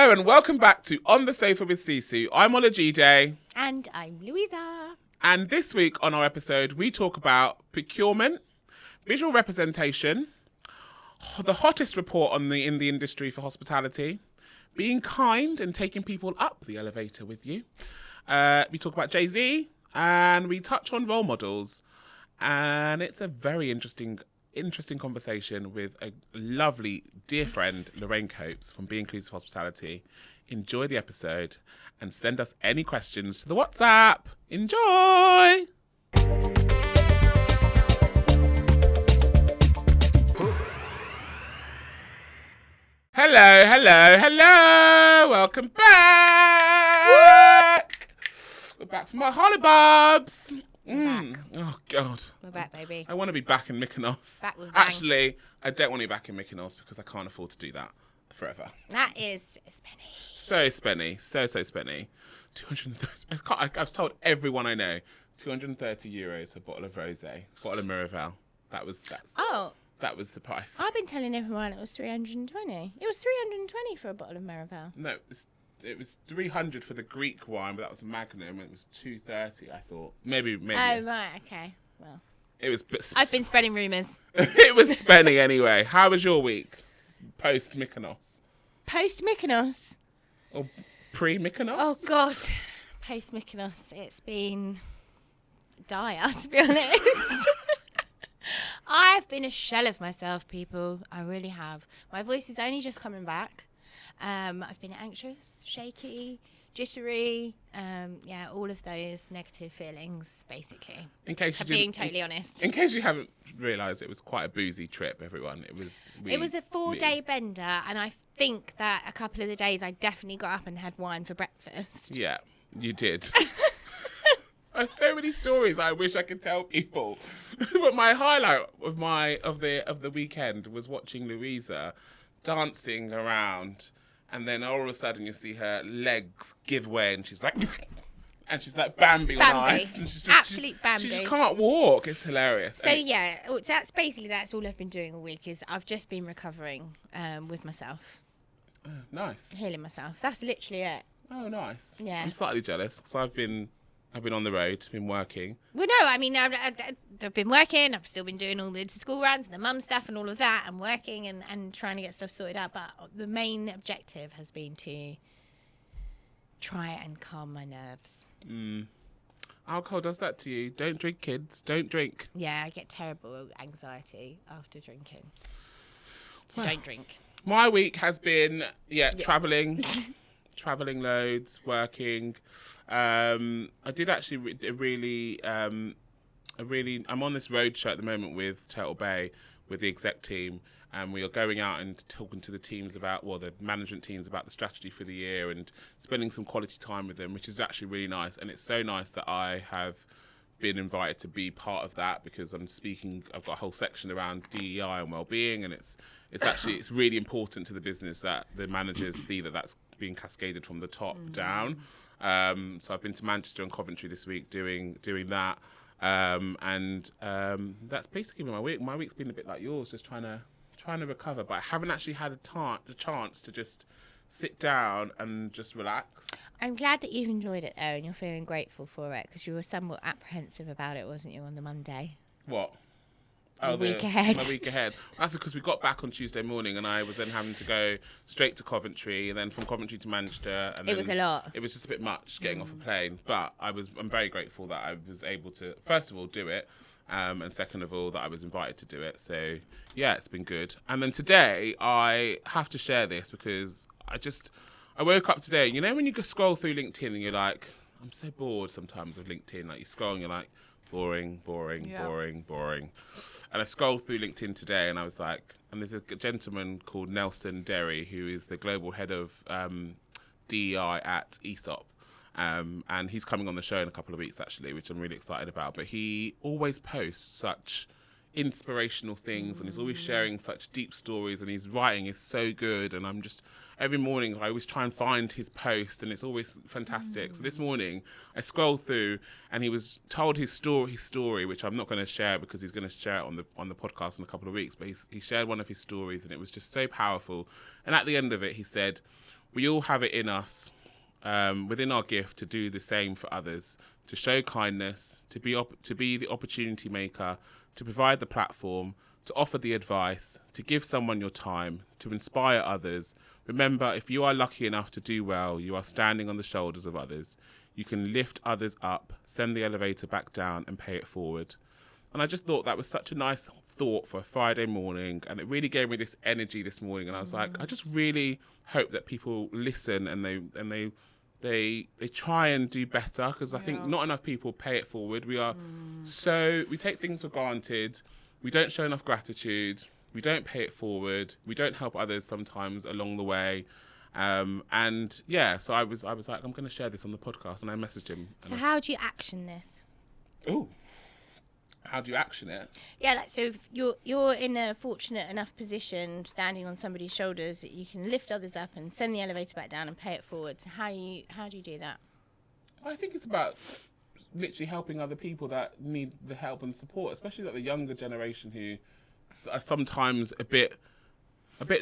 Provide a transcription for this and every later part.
Hello and welcome back to On the Sofa with Sisu. I'm Olajide. And I'm Louisa. And this week on our episode, we talk about procurement, visual representation, the hottest report in the industry for hospitality, being kind and taking people up the elevator with you. We talk about Jay-Z and we touch on role models. And it's a very interesting conversation with a lovely dear friend, Lorraine Copes from Be Inclusive Hospitality. Enjoy the episode and send us any questions to the WhatsApp. Enjoy! Hello. Welcome back. We're back from our hollybobs. Oh, God. We're back, baby. I want to be back in Mykonos. Back with bang. Actually, I don't want to be back in Mykonos because I can't afford to do that forever. That is spenny. So spenny. So spenny. 230. I've told everyone I know, 230 euros for a bottle of rosé, bottle of Miraval. That was the price. I've been telling everyone it was 320. It was 320 for a bottle of Miraval. No, it was 300 for the Greek wine, but that was Magnum. It was 230, I thought. Maybe. Oh, right, okay. Well, it was. I've been spreading rumours. It was spenny anyway. How was your week? Post Mykonos. Post Mykonos. Or pre Mykonos? Oh God, post Mykonos. It's been dire, to be honest. I've been a shell of myself, people. I really have. My voice is only just coming back. I've been anxious, shaky, jittery, all of those negative feelings, basically. Being totally honest. In case you haven't realised, it was quite a boozy trip, everyone. It was a 4-day bender, and I think that a couple of the days I definitely got up and had wine for breakfast. Yeah, you did. There's so many stories I wish I could tell people, but my highlight of the weekend was watching Louisa dancing around. And then all of a sudden you see her legs give way and she's like Bambi on ice. And she's just, absolute Bambi. She just can't walk. It's hilarious. So that's all I've been doing all week is I've just been recovering with myself. Oh, nice. Healing myself. That's literally it. Oh, nice. Yeah. I'm slightly jealous because I've been on the road, been working. Well, no, I mean, I've been working. I've still been doing all the school runs and the mum stuff and all of that and working and trying to get stuff sorted out. But the main objective has been to try and calm my nerves. Alcohol does that to you. Don't drink, kids. Don't drink. Yeah, I get terrible anxiety after drinking. So don't drink. My week has been, travelling. Travelling loads, working. I did actually I'm on this road show at the moment with Turtle Bay, with the exec team, and we are going out and talking to the the management teams about the strategy for the year and spending some quality time with them, which is actually really nice. And it's so nice that I have been invited to be part of that because I've got a whole section around DEI and well-being, and it's really important to the business that the managers see that that's being cascaded from the top down. So I've been to Manchester and Coventry this week doing that, and that's basically my week. My week's been a bit like yours, just trying to recover, but I haven't actually had a chance to just sit down and just relax. I'm glad that you've enjoyed it though, and you're feeling grateful for it because you were somewhat apprehensive about it, wasn't you, on the Monday? What? My week ahead. That's because we got back on Tuesday morning and I was then having to go straight to Coventry and then from Coventry to Manchester. And it was a lot. It was just a bit much getting off a plane. But I'm very grateful that I was able to, first of all, do it. And second of all, that I was invited to do it. So, yeah, it's been good. And then today, I have to share this because I woke up today. You know when you go scroll through LinkedIn and you're like, I'm so bored sometimes of LinkedIn. Like you scroll and you're like, boring. And I scrolled through LinkedIn today and I was like, and there's a gentleman called Nelson Derry who is the global head of DEI at ESOP. And he's coming on the show in a couple of weeks, actually, which I'm really excited about. But he always posts such inspirational things and he's always sharing such deep stories and his writing is so good. And I'm just, every morning I always try and find his post and it's always fantastic. So this morning I scrolled through and he was told his story, which I'm not going to share because he's going to share it on the podcast in a couple of weeks. But he shared one of his stories and it was just so powerful. And at the end of it, he said, we all have it in us, within our gift, to do the same for others, to show kindness, to be the opportunity maker, to provide the platform, to offer the advice, to give someone your time, to inspire others. Remember, if you are lucky enough to do well, you are standing on the shoulders of others. You can lift others up, send the elevator back down, and pay it forward. And I just thought that was such a nice thought for a Friday morning, and it really gave me this energy this morning. And I was like, I just really hope that people listen and they try and do better, because I think not enough people pay it forward. We take things for granted. We don't show enough gratitude. We don't pay it forward. We don't help others sometimes along the way. So I was like, I'm going to share this on the podcast, and I messaged him. So how do you action this? Oh, how do you action it? Yeah, like, so if you're in a fortunate enough position, standing on somebody's shoulders, that you can lift others up and send the elevator back down and pay it forward. So how do you do that? I think it's about literally helping other people that need the help and support, especially like the younger generation who are sometimes a bit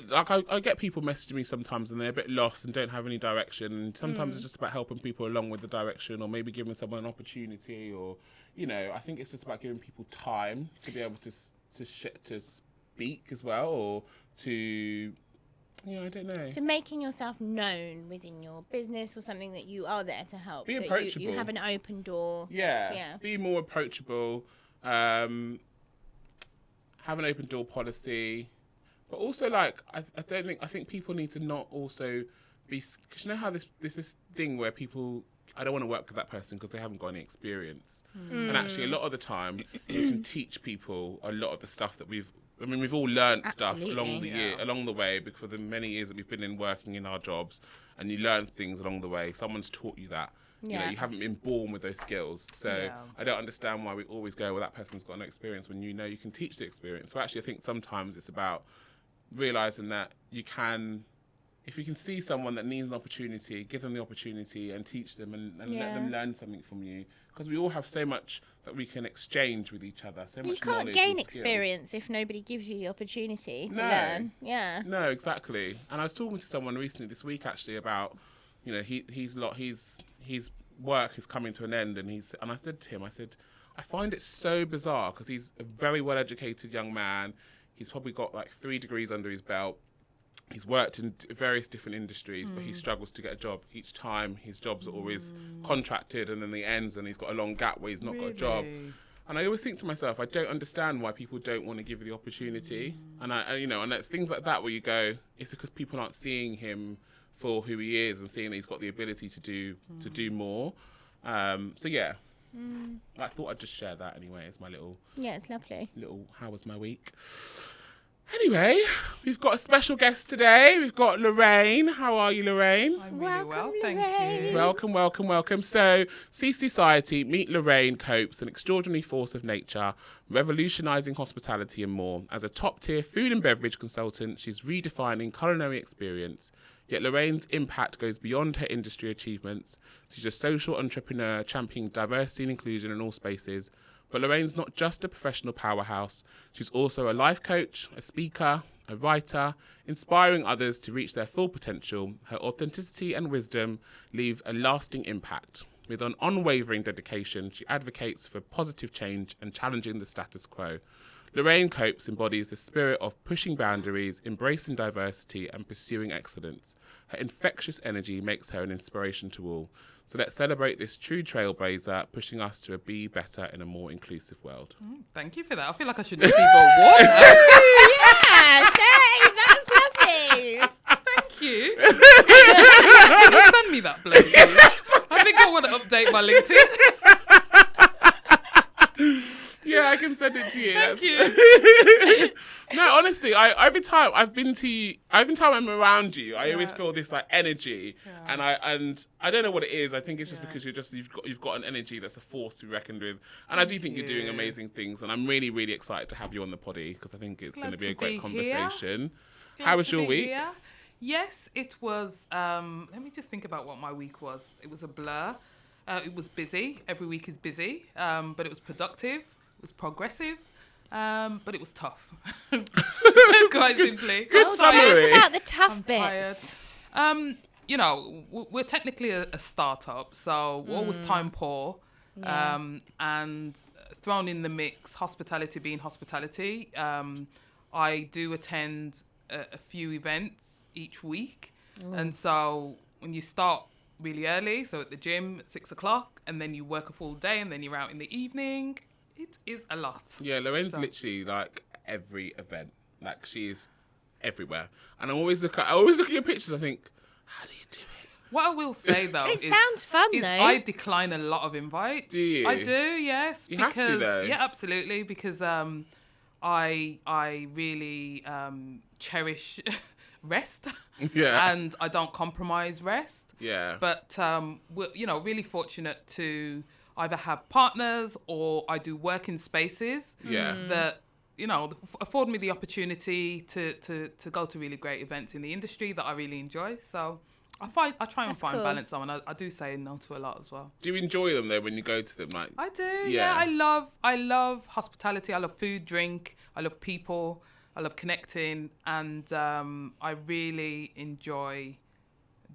like I get people messaging me sometimes and they're a bit lost and don't have any direction. And sometimes it's just about helping people along with the direction, or maybe giving someone an opportunity, or I think it's just about giving people time to be able to speak as well, or to I don't know. So making yourself known within your business, or something that you are there to help. Be approachable. You have an open door. Yeah. Be more approachable. Have an open door policy. But also, like, I think people need to not also be, because you know how this thing where people, I don't want to work with that person because they haven't got any experience. And actually, a lot of the time, you can teach people a lot of the stuff that we've all learned stuff along the way, because for the many years that we've been working in our jobs, and you learn things along the way. Someone's taught you that. You haven't been born with those skills. So I don't understand why we always go, well, that person's got no experience, when you can teach the experience. So actually, I think sometimes it's about realising that you can, if you can see someone that needs an opportunity, give them the opportunity and teach them and let them learn something from you. Because we all have so much that we can exchange with each other. So much knowledge. You can't gain experience if nobody gives you the opportunity to learn. Yeah. No, exactly. And I was talking to someone recently this week actually about, his work is coming to an end, and I said to him, I find it so bizarre, because he's a very well educated young man. He's probably got like 3 degrees under his belt. He's worked in various different industries, but he struggles to get a job. Each time his jobs are always contracted, and then he ends and he's got a long gap where he's not got a job. And I always think to myself, I don't understand why people don't want to give you the opportunity. And and it's things like that where you go, it's because people aren't seeing him for who he is and seeing that he's got the ability to do more. I thought I'd just share that anyway. It's my little... Yeah, it's lovely. How was my week? Anyway, we've got a special guest today. We've got Lorraine. How are you, Lorraine? I'm really well, thank you. Welcome. So, s2e8, meet Lorraine Copes, an extraordinary force of nature, revolutionising hospitality and more. As a top-tier food and beverage consultant, she's redefining culinary experience. Yet Lorraine's impact goes beyond her industry achievements. She's a social entrepreneur championing diversity and inclusion in all spaces. But Lorraine's not just a professional powerhouse. She's also a life coach, a speaker, a writer, inspiring others to reach their full potential. Her authenticity and wisdom leave a lasting impact. With an unwavering dedication, she advocates for positive change and challenging the status quo. Lorraine Copes embodies the spirit of pushing boundaries, embracing diversity, and pursuing excellence. Her infectious energy makes her an inspiration to all. So let's celebrate this true trailblazer, pushing us to be better in a more inclusive world. Thank you for that. I feel like I should receive an award now. Yeah, that's lovely. Thank you. Can you send me that, please? I think I want to update my LinkedIn. Yeah, I can send it to you. Thank you. No, honestly, every time I'm around you, I always feel this like energy, and I don't know what it is. I think it's just because you've got an energy that's a force to be reckoned with, and I do think you're doing amazing things, and I'm really, really excited to have you on the poddy, because I think it's going to be a great conversation. How was your week? Here. Yes, it was. Let me just think about what my week was. It was a blur. It was busy. Every week is busy, but it was productive. It was progressive, but it was tough. Quite simply. Good summary. Tell us about the tough bits. you know, we're technically a startup, so we're always time poor. Yeah. And thrown in the mix, hospitality being hospitality, I do attend a few events each week. And so when you start really early, so at the gym at 6:00, and then you work a full day, and then you're out in the evening, it is a lot. Yeah, Lorraine's literally like every event. Like she's everywhere. And I always look at your pictures, I think, how do you do it? What I will say though It sounds fun is though. I decline a lot of invites. Do you? I do, yes. You have to, though. Yeah, absolutely. Because I really cherish rest. Yeah. And I don't compromise rest. Yeah. But we're, you know, really fortunate to either have partners or I do work in spaces that, you know, afford me the opportunity to go to really great events in the industry that I really enjoy. So I try and That's find cool. balance though, and I do say no to a lot as well. Do you enjoy them though when you go to them? Like I do, Yeah. yeah. I love hospitality. I love food, drink. I love people. I love connecting, and I really enjoy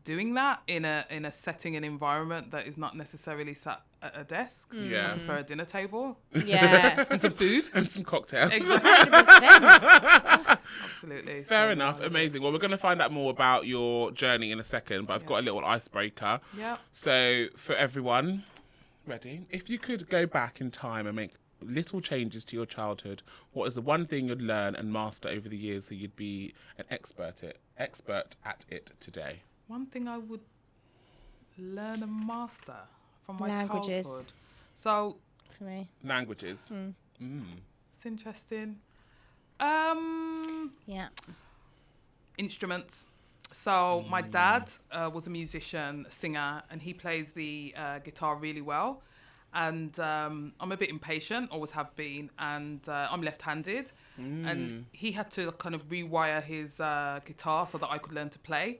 doing that in a setting and environment that is not necessarily sat at a desk. Yeah. I prefer a dinner table Yeah. and some food. and some cocktails. Exactly. 100%. Absolutely. Fair So, enough. no, Amazing. Well, we're going to find out more about your journey in a second, but I've got a little icebreaker. Yeah. So for everyone, ready? If you could go back in time and make little changes to your childhood, what is the one thing you'd learn and master over the years so you'd be an expert at it today? One thing I would learn and master from my Languages. childhood. So For me. Languages. it's interesting. Yeah. Instruments. So my dad was a musician, a singer, and he plays the guitar really well. And I'm a bit impatient, always have been, and I'm left-handed. And he had to kind of rewire his guitar so that I could learn to play.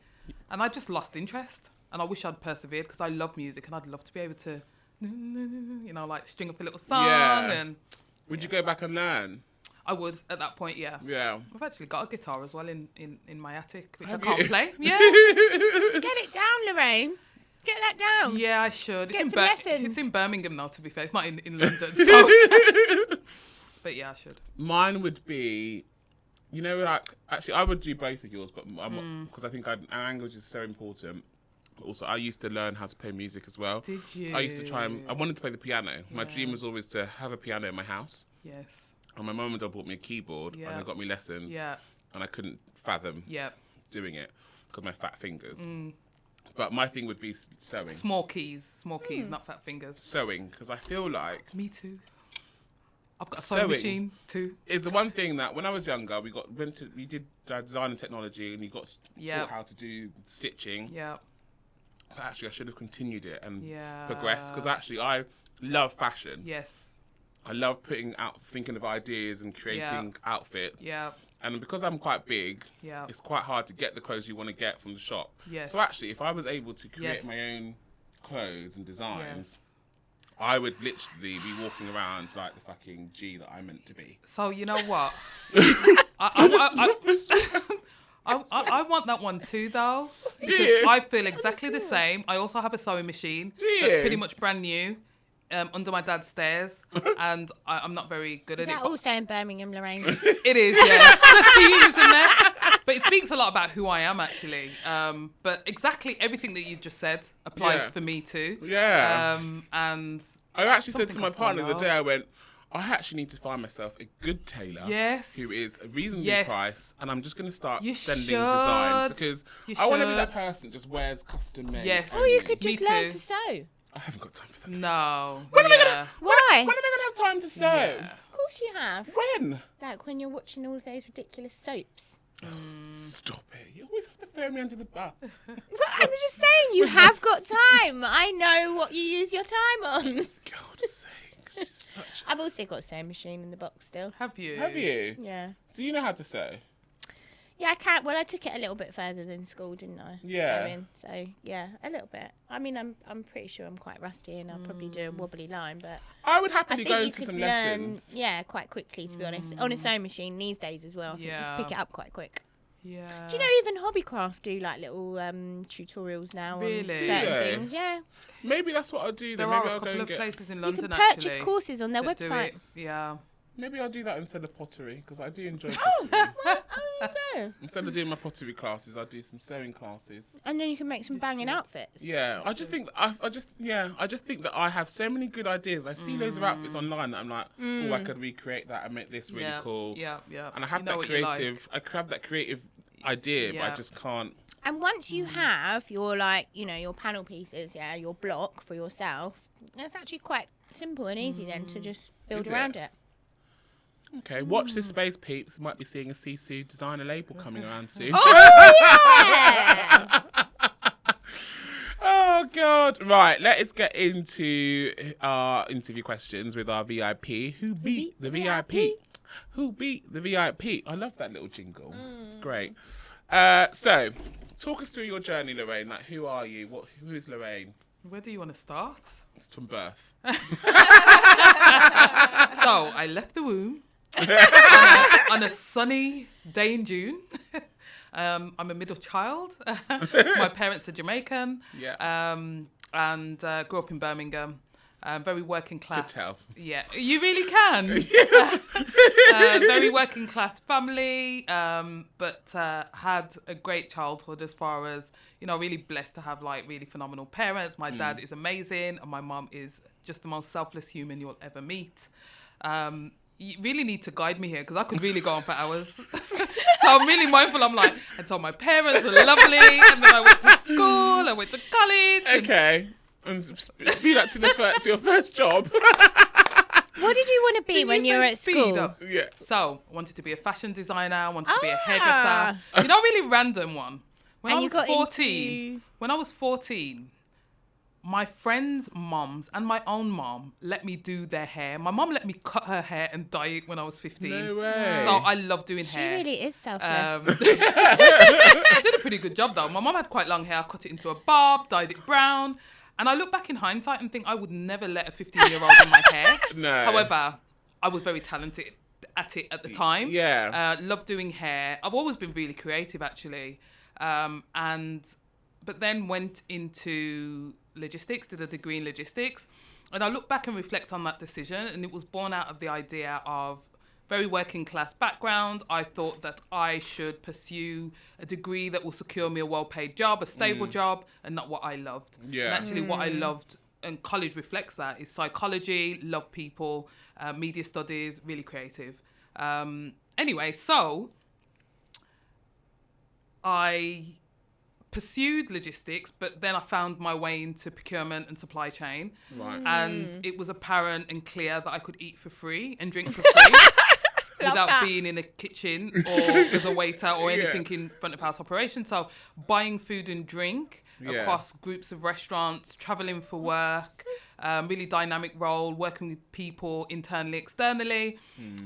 And I just lost interest. And I wish I'd persevered because I love music and I'd love to be able to, you know, like string up a little song. Yeah. And Would you go back and learn? I would at that point, yeah. Yeah. I've actually got a guitar as well in my attic, which Have I can't you? play. Yeah. Get it down, Lorraine. Get that down. Yeah, I should. Get some lessons. It's in Birmingham now, to be fair. It's not in London. So. But yeah, I should. Mine would be, you know, like, actually, I would do both of yours, but because I think language is so important. Also, I used to learn how to play music as well. Did you? I used to I wanted to play the piano. My dream was always to have a piano in my house. Yes. And my mum and dad bought me a keyboard and they got me lessons. Yeah. And I couldn't fathom Yeah. doing it because of my fat fingers. But my thing would be sewing. Small keys, not fat fingers. Sewing, because I feel like Me too. I've got a sewing machine too. it's the one thing that when I was younger, we did design and technology, and you got taught how to do stitching. Yeah. But actually, I should have continued it and Yeah. progressed, because actually I love fashion. Yes. I love thinking of ideas and creating outfits. Yeah. And because I'm quite big, Yeah. it's quite hard to get the clothes you want to get from the shop. Yes. So actually, if I was able to create Yes. my own clothes and designs, Yes. I would literally be walking around like the fucking G that I'm meant to be. So you know what? I want that one too, though, because you? I feel exactly the same. I also have a sewing machine that's you? pretty much brand new, under my dad's stairs, and I'm not very good Is at that it. also in Birmingham, Lorraine? It is, yeah. The theme is in there, but it speaks a lot about who I am actually. But exactly everything that you just said applies Yeah. for me too. Yeah. And I actually said to something my I stand partner the out. day, I went, I actually need to find myself a good tailor Yes. who is reasonably Yes. priced, and I'm just going to start You sending should. designs, because You I want to be that should. person that just wears custom made. Yes. Oh, you only. could Me just learn too. to sew. I haven't got time for that. no. When am I yeah. Why? When am I going to have time to sew? Yeah. Of course you have. When? Like when you're watching all of those ridiculous soaps. Stop it. You always have to throw me under the bus. But I'm just saying, you have got time. I know what you use your time on. God's sake. She's such... I've also got a sewing machine in the box still. Have you? Have you? Yeah. Do you know how to sew? Yeah, I can. Well, I took it a little bit further than school, didn't I? Yeah. Sewing. So, yeah, a little bit. I mean, I'm pretty sure I'm quite rusty and I'll probably do a wobbly line, but I would I happily think go you into could some learn, lessons. yeah, quite quickly, to be honest. On a sewing machine these days as well. I think you Yeah. can pick it up quite quick. Yeah. Do you know even Hobbycraft do like little tutorials now Really? on certain Yeah. things? Yeah. Maybe that's what I'll do. Then There maybe are a I'll go couple and of get. places in You London can purchase actually courses on their that do website. it. Yeah. Maybe I'll do that instead of pottery because I do enjoy Oh, pottery. well, there you go. Instead of doing my pottery classes, I'll do some sewing classes. And then you can make some banging outfits. Yeah, I just think I just think that I have so many good ideas. I see loads of outfits online that I'm like, oh, I could recreate that and make this really cool. Yeah, yeah. And I have that creative. I could have that creative idea, but I just can't. And once you have your your panel pieces, your block for yourself, it's actually quite simple and easy then to just build around it. Okay, watch this space, peeps. Might be seeing a Sisu designer label coming around soon. Oh yeah! Oh God! Right, let us get into our interview questions with our VIP. Who beat the VIP? Who beat the VIP? I love that little jingle. It's great. So, talk us through your journey, Lorraine. Like, who are you? Who is Lorraine? Where do you want to start? It's from birth. So I left the womb on a sunny day in June. I'm a middle child. My parents are Jamaican. Yeah. And grew up in Birmingham. Very working class. Could tell. Yeah, you really can. Very working class family, but had a great childhood as far as, really blessed to have like really phenomenal parents. My dad is amazing and my mum is just the most selfless human you'll ever meet. You really need to guide me here because I could really go on for hours. So I'm really mindful. I'm like, I told my parents were lovely and then I went to school, I went to college. Okay. And speed up to your first job. What did you want to be when you were at school? Yeah. So, I wanted to be a fashion designer, I wanted to be a hairdresser. Really random one. When I was 14, my friends' moms and my own mom let me do their hair. My mom let me cut her hair and dye it when I was 15. No way. So I love doing hair. She really is selfless. I did a pretty good job though. My mom had quite long hair. I cut it into a bob, dyed it brown. And I look back in hindsight and think I would never let a 15-year-old in my hair. No. However, I was very talented at it at the time. Yeah. Loved doing hair. I've always been really creative actually. But then went into logistics, did a degree in logistics. And I look back and reflect on that decision and it was born out of the idea of very working class background. I thought that I should pursue a degree that will secure me a well-paid job, a stable job, and not what I loved. Yeah. And actually what I loved, and college reflects that, is psychology, love people, media studies, really creative. Anyway, so I pursued logistics, but then I found my way into procurement and supply chain. Right. And it was apparent and clear that I could eat for free and drink for free. Without being in a kitchen or as a waiter or anything in front of house operation. So buying food and drink across groups of restaurants, traveling for work, really dynamic role, working with people internally, externally.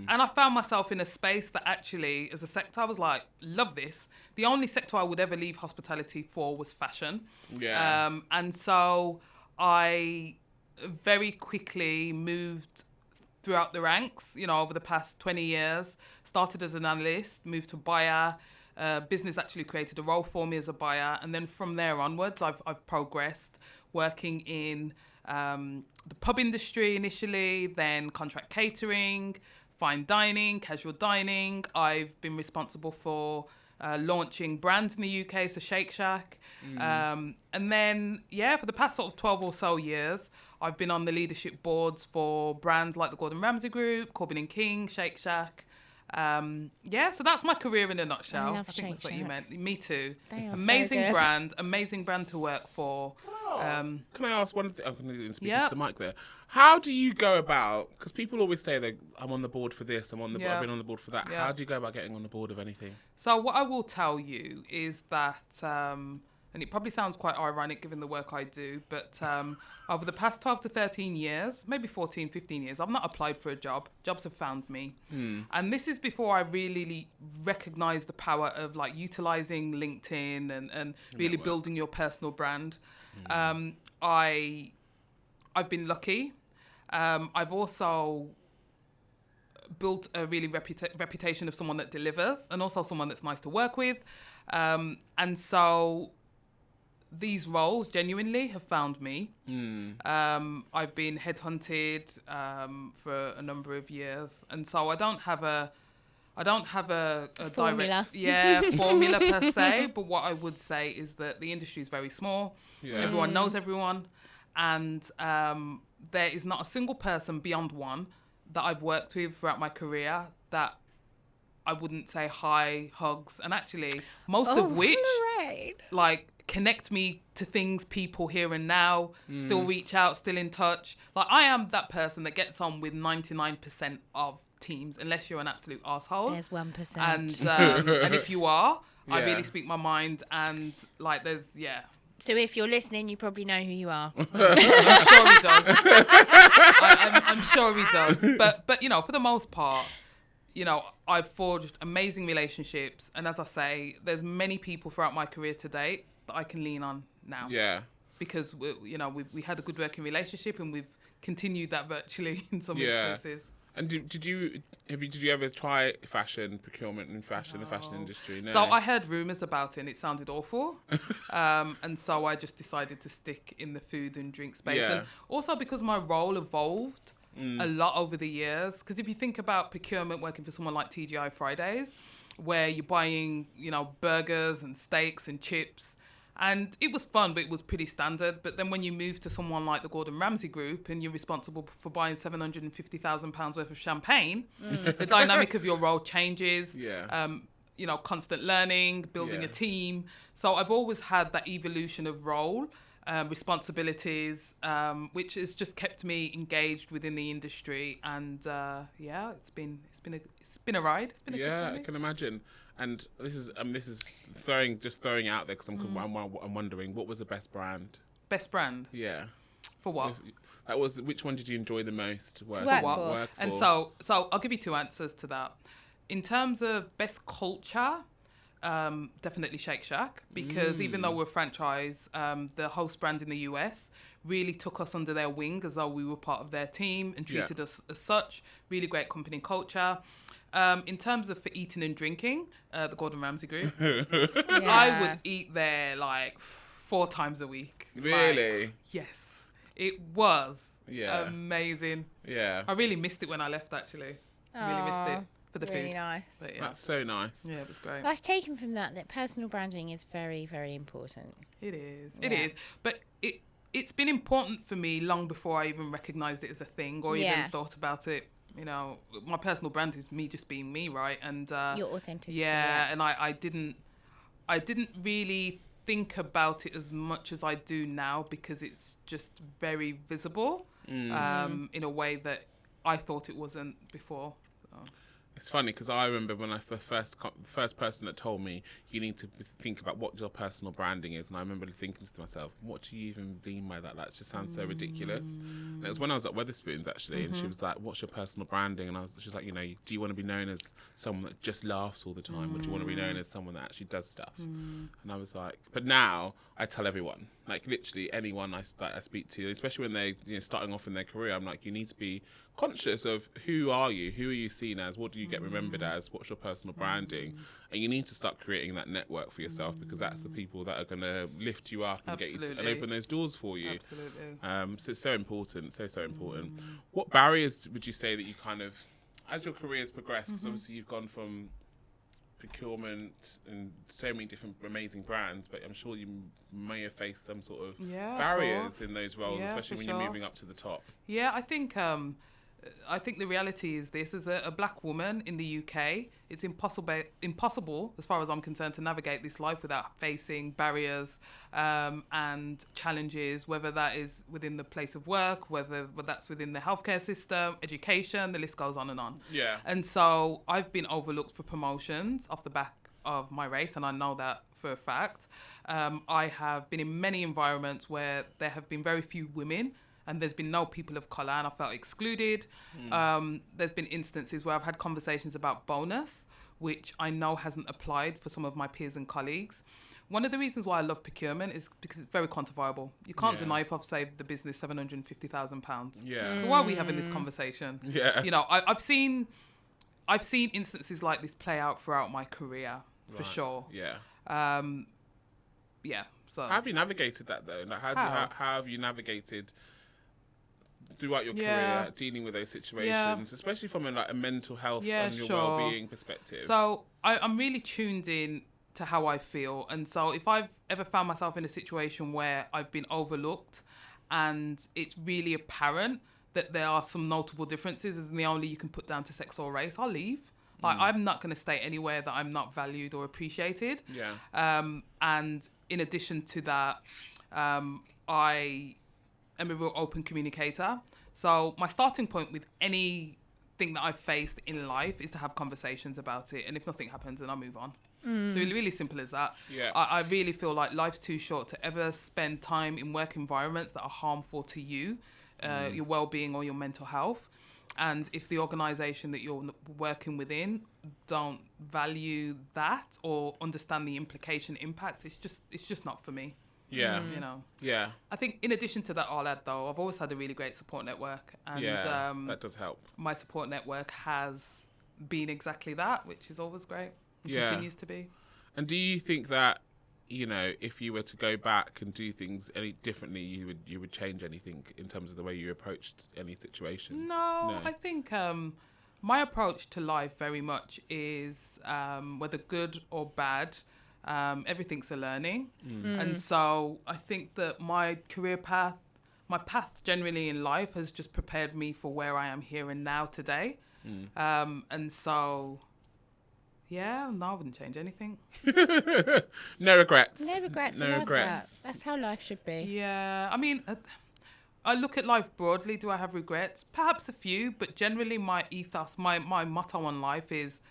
And I found myself in a space that actually, as a sector, I was like, love this. The only sector I would ever leave hospitality for was fashion. Yeah. And so I very quickly moved throughout the ranks, over the past 20 years. Started as an analyst, moved to buyer. Business actually created a role for me as a buyer. And then from there onwards, I've progressed, working in the pub industry initially, then contract catering, fine dining, casual dining. I've been responsible for launching brands in the UK, so Shake Shack. And then, for the past sort of 12 or so years, I've been on the leadership boards for brands like the Gordon Ramsay Group, Corbin & King, Shake Shack. So that's my career in a nutshell. I think that's what you meant. Me too. Amazing brand to work for. Can I ask one thing? I'm going to speak into the mic there. How do you go about, because people always say that I'm on the board for this, I've been on the board for that. How do you go about getting on the board of anything? So what I will tell you is that, and it probably sounds quite ironic given the work I do, but over the past 12 to 13 years, maybe 14, 15 years, I've not applied for a job. Jobs have found me. And this is before I really recognized the power of like utilizing LinkedIn and really building your personal brand. I've been lucky. I've also built a really reputation of someone that delivers and also someone that's nice to work with. And so these roles genuinely have found me. I've been headhunted for a number of years. And so I don't have a formula. direct formula per se, but what I would say is that the industry is very small. Everyone knows everyone, and there is not a single person beyond one that I've worked with throughout my career that I wouldn't say hi, hugs, and actually most of which like connect me to things, people here and now, still reach out, still in touch. Like I am that person that gets on with 99% of teams, unless you're an absolute asshole. There's 1%. And if you are, I really speak my mind, and like there's So if you're listening, you probably know who you are. I'm sure he does. I'm sure he does. But you know, for the most part, you know, I've forged amazing relationships, and as I say, there's many people throughout my career to date that I can lean on now. Yeah. Because we had a good working relationship, and we've continued that virtually in some instances. And did you ever try fashion procurement and the fashion industry? No. So I heard rumours about it and it sounded awful. And so I just decided to stick in the food and drink space. Yeah. And also because my role evolved a lot over the years. Because if you think about procurement working for someone like TGI Fridays, where you're buying, burgers and steaks and chips, and it was fun, but it was pretty standard. But then when you move to someone like the Gordon Ramsay Group and you're responsible for buying £750,000 worth of champagne, the dynamic of your role changes. Constant learning, building a team. So I've always had that evolution of role, responsibilities, which has just kept me engaged within the industry. And it's been a ride. It's been a good journey. I can imagine. And this is throwing out there because I'm wondering, what was the best brand? Best brand? Yeah. For what? Which one did you enjoy the most? Work for. And so I'll give you two answers to that. In terms of best culture, definitely Shake Shack, because even though we're a franchise, the host brand in the US really took us under their wing as though we were part of their team and treated us as such. Really great company culture. In terms of for eating and drinking, the Gordon Ramsay Group, I would eat there like 4 times a week. Really? Yes. It was amazing. Yeah. I really missed it when I left, actually. I really missed it for the really food. Nice. But, That's so nice. Yeah, it was great. I've taken from that personal branding is very, very important. It is. It is. But it's been important for me long before I even recognised it as a thing or even thought about it. My personal brand is me just being me, right? And your authenticity. Yeah, and I didn't really think about it as much as I do now because it's just very visible in a way that I thought it wasn't before. So. It's funny because I remember when the first person that told me you need to think about what your personal branding is, and I remember thinking to myself, what do you even mean by that? That just sounds so ridiculous. And it was when I was at Wetherspoons actually, and she was like, "What's your personal branding?" And she's like, do you want to be known as someone that just laughs all the time, or do you want to be known as someone that actually does stuff? And I was like, but now I tell everyone, like literally anyone I speak to, especially when they're starting off in their career, I'm like, you need to be conscious of who are you seen as, what do you get remembered as, what's your personal branding, and you need to start creating that network for yourself because that's the people that are going to lift you up and get you and open those doors for you. Absolutely. So it's so important, so important. What barriers would you say that you kind of, as your career has progressed, because obviously you've gone from procurement and so many different amazing brands, but I'm sure you may have faced some sort of barriers in those roles, especially when you're moving up to the top. Yeah, I think the reality is this: as a black woman in the UK, it's impossible, as far as I'm concerned, to navigate this life without facing barriers and challenges, whether that is within the place of work, whether that's within the healthcare system, education, the list goes on and on. Yeah. And so I've been overlooked for promotions off the back of my race, and I know that for a fact. I have been in many environments where there have been very few women and there's been no people of colour, and I felt excluded. There's been instances where I've had conversations about bonus, which I know hasn't applied for some of my peers and colleagues. One of the reasons why I love procurement is because it's very quantifiable. You can't deny if I've saved the business £750,000. Yeah. So why are we having this conversation? Yeah. I've seen I've seen instances like this play out throughout my career, for sure. Yeah. Yeah. So How have you navigated that though? Like, how have you navigated throughout your career dealing with those situations, especially from a mental health and your well-being perspective? So I'm really tuned in to how I feel, and so if I've ever found myself in a situation where I've been overlooked and it's really apparent that there are some notable differences and the only you can put down to sex or race, I'll leave. Like, I'm not going to stay anywhere that I'm not valued or appreciated. Yeah. And in addition to that, I am a real open communicator. So my starting point with anything that I've faced in life is to have conversations about it. And if nothing happens, then I move on. So really, really simple as that. Yeah. I really feel like life's too short to ever spend time in work environments that are harmful to you, your well-being or your mental health. And if the organisation that you're working within don't value that or understand the implication impact, it's just not for me. Yeah. You know. Yeah. I think in addition to that, I'll add though, I've always had a really great support network, and that does help. my support network has been exactly that, which is always great. And continues to be. And do you think that, you know, if you were to go back and do things any differently, you would change anything in terms of the way you approached any situations? No. I think my approach to life very much is whether good or bad, everything's a learning. And so I think that my path generally in life has just prepared me for where I am here and now today. And so... yeah, no, I wouldn't change anything. No regrets. No regrets. I love that. That's how life should be. Yeah, I mean, I look at life broadly. Do I have regrets? Perhaps a few, but generally my ethos, my motto on life is,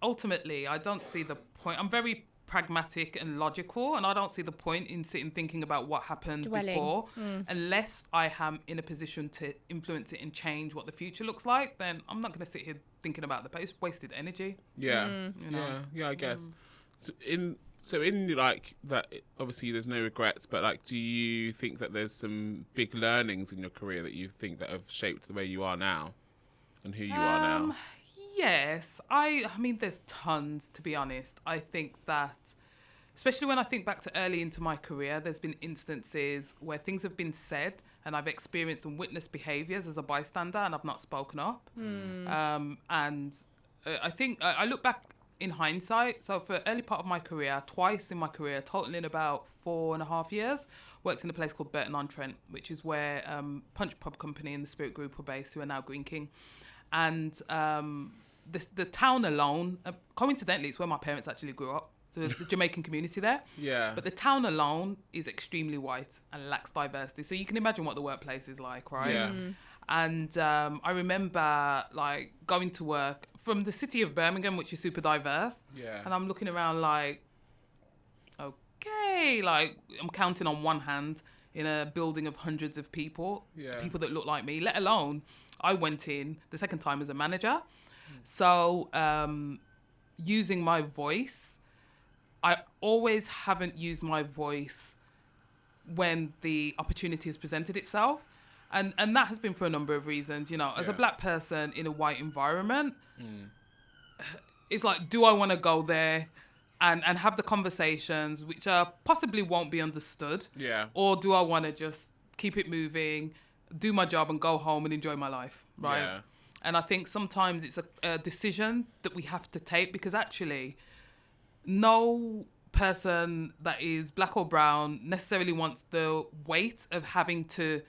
ultimately, I don't see the point. I'm very pragmatic and logical, and I don't see the point in sitting thinking about what happened before unless I am in a position to influence it and change what the future looks like. Then I'm not going to sit here thinking about the past. It's wasted energy. Yeah. You know? Yeah, I guess. So in like that, obviously there's no regrets, but like, do you think that there's some big learnings in your career that you think that have shaped the way you are now and who you are now? Yes, I mean, there's tons, to be honest. I think that, especially when I think back to early into my career, there's been instances where things have been said and I've experienced and witnessed behaviours as a bystander and I've not spoken up. And I think I look back in hindsight. So for early part of my career, twice in my career, totaling about 4.5 years, worked in a place called Burton-on-Trent, which is where Punch Pub Company and the Spirit Group were based, who are now Green King. And the town alone, coincidentally, it's where my parents actually grew up. So there's the Jamaican community there. Yeah. But the town alone is extremely white and lacks diversity. So you can imagine what the workplace is like, right? Yeah. And I remember like going to work from the city of Birmingham, which is super diverse. Yeah. And I'm looking around like, okay, like I'm counting on one hand in a building of hundreds of people, people that look like me, let alone I went in the second time as a manager. So using my voice, I always haven't used my voice when the opportunity has presented itself. And that has been for a number of reasons. You know, as a black person in a white environment, it's like, do I want to go there and have the conversations which possibly won't be understood? Yeah. Or do I want to just keep it moving, do my job and go home and enjoy my life, right? Yeah. And I think sometimes it's a decision that we have to take, because actually no person that is black or brown necessarily wants the weight of having to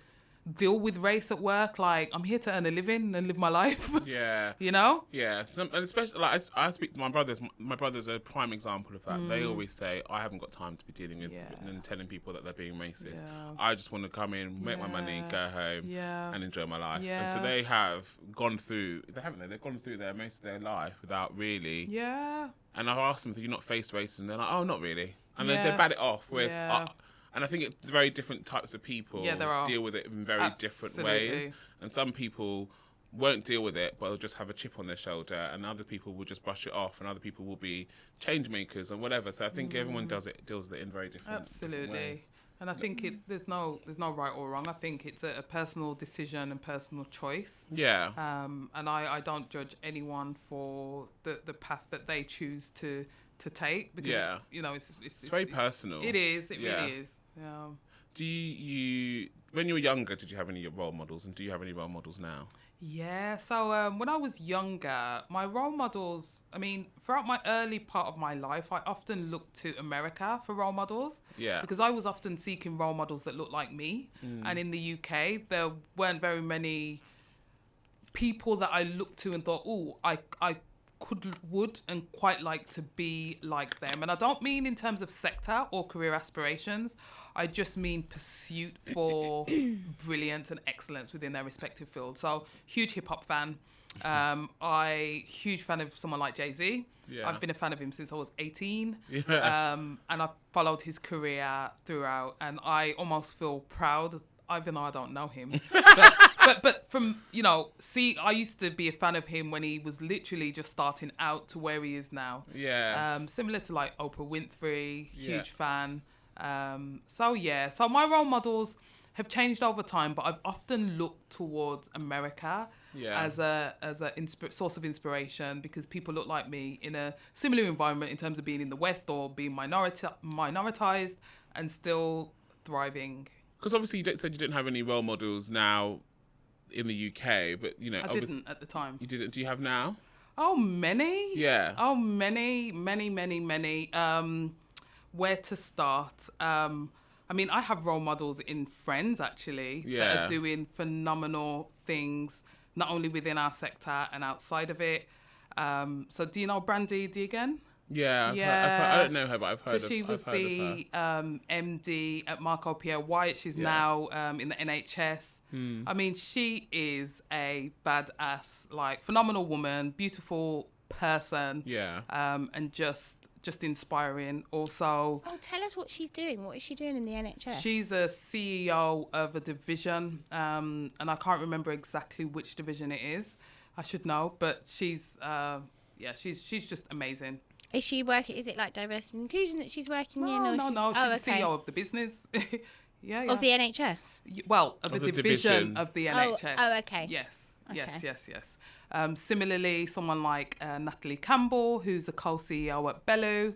deal with race at work. Like, I'm here to earn a living and live my life. Yeah. You know? Yeah. And especially, like, I speak to my brothers. My brothers are a prime example of that. They always say, I haven't got time to be dealing with and telling people that they're being racist. Yeah. I just want to come in, make my money, go home and enjoy my life. Yeah. And so they have gone through, they've gone through most of their life without really. Yeah. And I've asked them, have you not faced racism? And they're like, oh, not really. And then they bat it off. Whereas and I think it's very different types of people deal with it in very different ways. And some people won't deal with it, but they'll just have a chip on their shoulder, and other people will just brush it off, and other people will be change makers or whatever. So I think everyone deals with it in very different ways. And I think there's no right or wrong. I think it's a personal decision and personal choice. Yeah. And I don't judge anyone for the path that they choose to take, because it's very personal. It is. It really is. Yeah. Do you when you were younger, did you have any role models, and do you have any role models now? Yeah, so when I was younger, my role models, I mean, throughout my early part of my life, I often looked to America for role models. Yeah. Because I was often seeking role models that looked like me. And in the UK, there weren't very many people that I looked to and thought, oh, I would and quite like to be like them. And I don't mean in terms of sector or career aspirations. I just mean pursuit for brilliance and excellence within their respective field. So huge hip hop fan. Huge fan of someone like Jay-Z. Yeah. I've been a fan of him since I was 18. Yeah. And I've followed his career throughout, and I almost feel proud, even though I don't know him. But from, I used to be a fan of him when he was literally just starting out to where he is now. Yeah. Similar to like Oprah Winfrey, huge fan. So my role models have changed over time, but I've often looked towards America as a source of inspiration, because people look like me in a similar environment in terms of being in the West or being minoritized and still thriving. Because obviously you said you didn't have any role models now in the UK, but I didn't at the time. You didn't? Do you have now? Oh, many. Yeah. Oh, many. Where to start? I mean, I have role models in friends actually that are doing phenomenal things, not only within our sector and outside of it. So do you know Brandy Deegan? Yeah, I don't know her, but I've heard of her. So she was the MD at Marco Pierre White. She's now in the NHS. I mean, she is a badass, like phenomenal woman, beautiful person. Yeah. And just inspiring. Also, tell us what she's doing. What is she doing in the NHS? She's a CEO of a division, and I can't remember exactly which division it is. I should know, but she's just amazing. Is she working? Is it like diversity and inclusion that she's working in? Or No. She's the CEO of the business. Yeah. Of the NHS? Well, of a division of the NHS. Oh, okay. Yes. Okay. Yes. Similarly, someone like Natalie Campbell, who's a co-CEO at Bellu.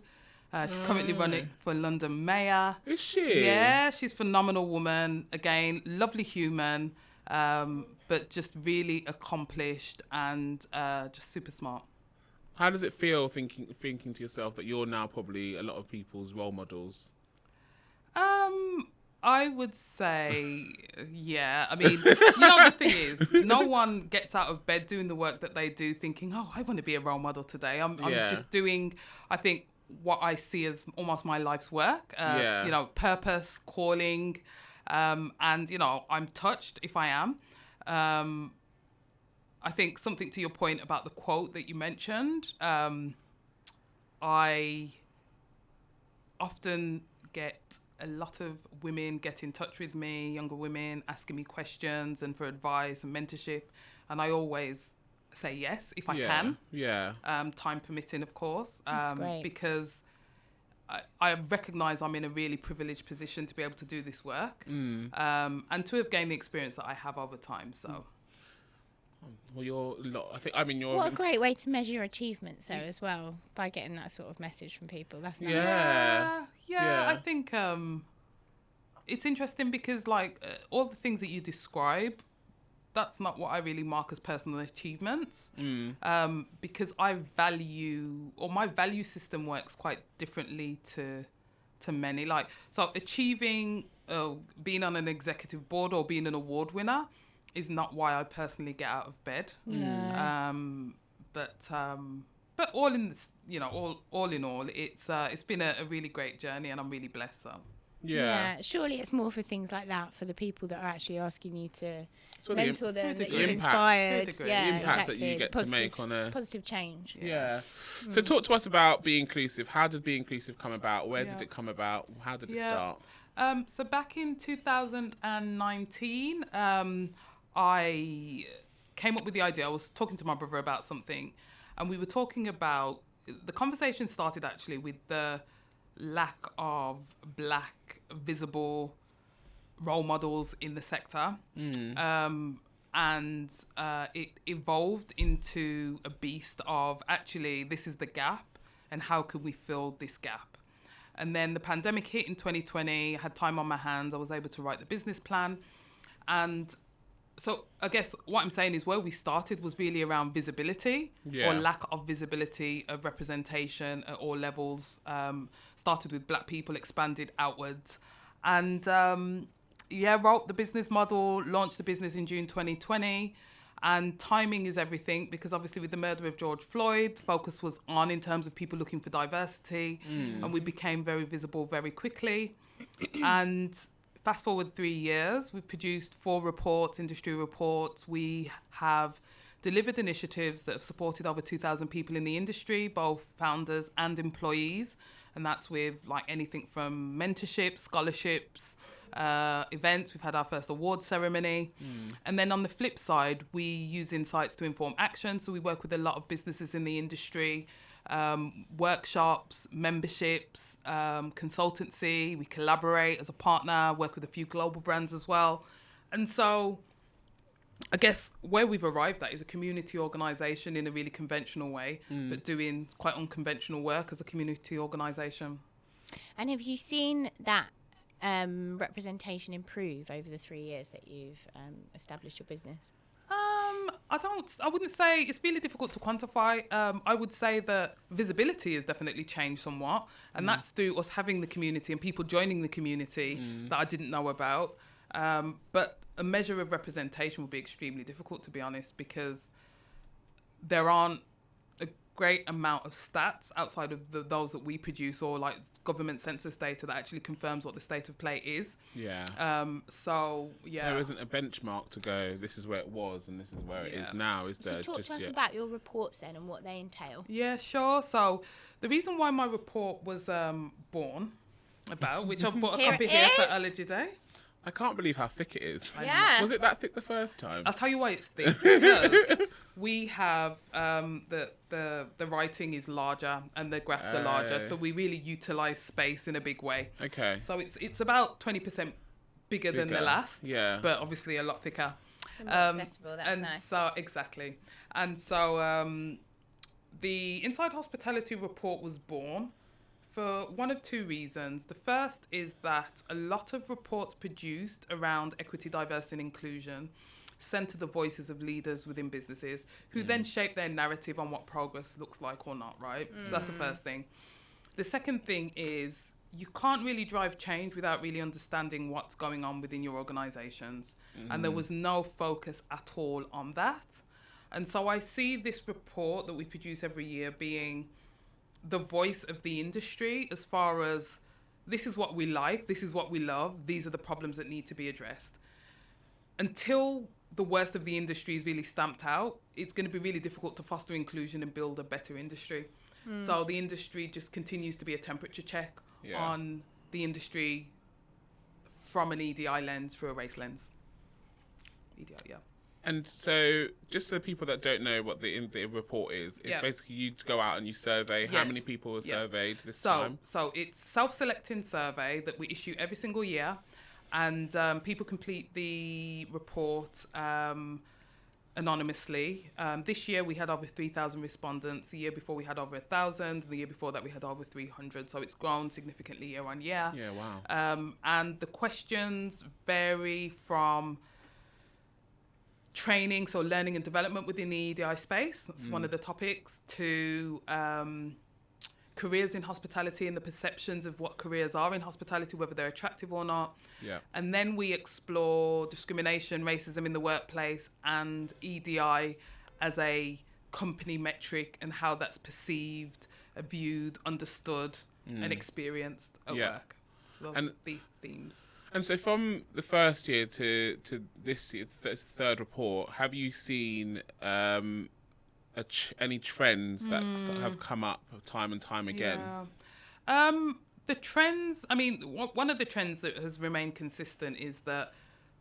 She's currently running for London Mayor. Is she? Yeah, she's a phenomenal woman. Again, lovely human, but just really accomplished and just super smart. How does it feel thinking to yourself that you're now probably a lot of people's role models? I would say, yeah. I mean, the thing is, no one gets out of bed doing the work that they do thinking, oh, I want to be a role model today. I'm just doing, I think, what I see as almost my life's work, purpose, calling, and, I'm touched if I am. I think something to your point about the quote that you mentioned, I often get a lot of women get in touch with me, younger women, asking me questions and for advice and mentorship. And I always say yes, if I can. Yeah. Time permitting, of course. That's great. Because I recognise I'm in a really privileged position to be able to do this work and to have gained the experience that I have over time. So. Well, you're what a great way to measure your achievements, though, as well, by getting that sort of message from people. That's nice. Yeah. I think it's interesting because, all the things that you describe, that's not what I really mark as personal achievements. Because my value system works quite differently to many. So achieving, being on an executive board or being an award winner is not why I personally get out of bed. No. But all in this, all in all, it's been a really great journey, and I'm really blessed. So. Yeah. Surely it's more for things like that, for the people that are actually asking you to mentor them, that you've inspired. Yeah, the impact that you get to make on a positive change. Yeah. So talk to us about Be Inclusive. How did Be Inclusive come about? Where did it come about? How did it start? So back in 2019, I came up with the idea. I was talking to my brother about something, and we were talking about, the conversation started actually with the lack of black visible role models in the sector. And it evolved into a beast of actually, this is the gap and how can we fill this gap? And then the pandemic hit in 2020, I had time on my hands, I was able to write the business plan. And so I guess what I'm saying is where we started was really around visibility or lack of visibility of representation at all levels. Started with black people, expanded outwards. And wrote the business model, launched the business in June 2020. And timing is everything, because obviously with the murder of George Floyd, focus was on in terms of people looking for diversity. And we became very visible very quickly. And fast forward 3 years, we've produced 4 reports, industry reports. We have delivered initiatives that have supported over 2,000 people in the industry, both founders and employees. And that's with like anything from mentorship, scholarships, events. We've had our first award ceremony. And then on the flip side, we use insights to inform action. So we work with a lot of businesses in the industry, workshops, memberships, consultancy. We collaborate as a partner, work with a few global brands as well. And so I guess where we've arrived at is a community organisation in a really conventional way, but doing quite unconventional work as a community organisation. And have you seen that representation improve over the 3 years that you've established your business? I wouldn't say, it's really difficult to quantify. I would say that visibility has definitely changed somewhat, and that's through us having the community and people joining the community that I didn't know about. But a measure of representation would be extremely difficult, to be honest, because there aren't a great amount of stats outside of those that we produce, or like government census data that actually confirms what the state of play is. There isn't a benchmark to go, this is where it was and this is where it is now, is there? So talk to us about your reports then and what they entail. Yeah, sure. So the reason why my report was born about, which I bought a copy here for Allergy Day. I can't believe how thick it is. Yeah. Was it that thick the first time? I'll tell you why it's thick, because we have the writing is larger and the graphs are larger, so we really utilise space in a big way. Okay. So it's about 20% bigger than the last, but obviously a lot thicker. So more accessible, that's and nice. So, exactly. And so the Inside Hospitality report was born for one of 2 reasons. The first is that a lot of reports produced around equity, diversity and inclusion centre the voices of leaders within businesses who then shape their narrative on what progress looks like or not, right? So that's the first thing. The second thing is you can't really drive change without really understanding what's going on within your organisations. And there was no focus at all on that. And so I see this report that we produce every year being the voice of the industry as far as this is what we like, this is what we love, these are the problems that need to be addressed. Until the worst of the industry is really stamped out, it's going to be really difficult to foster inclusion and build a better industry. So the industry just continues to be a temperature check on the industry from an EDI lens, through a race lens. EDI, And so, just so people that don't know what the report is, it's basically you go out and you survey how many people are surveyed this time. So it's self-selecting survey that we issue every single year, and people complete the report anonymously. This year we had over 3,000 respondents. The year before we had over 1,000. The year before that we had over 300. So it's grown significantly year on year. Yeah, wow. And the questions vary from training, so learning and development within the EDI space, that's one of the topics, to careers in hospitality and the perceptions of what careers are in hospitality, whether they're attractive or not. And then we explore discrimination, racism in the workplace, and EDI as a company metric and how that's perceived, viewed, understood and experienced at work. So those are the themes. And so from the first year to this year, third report, have you seen any trends that have come up time and time again? The trends, I mean, one of the trends that has remained consistent is that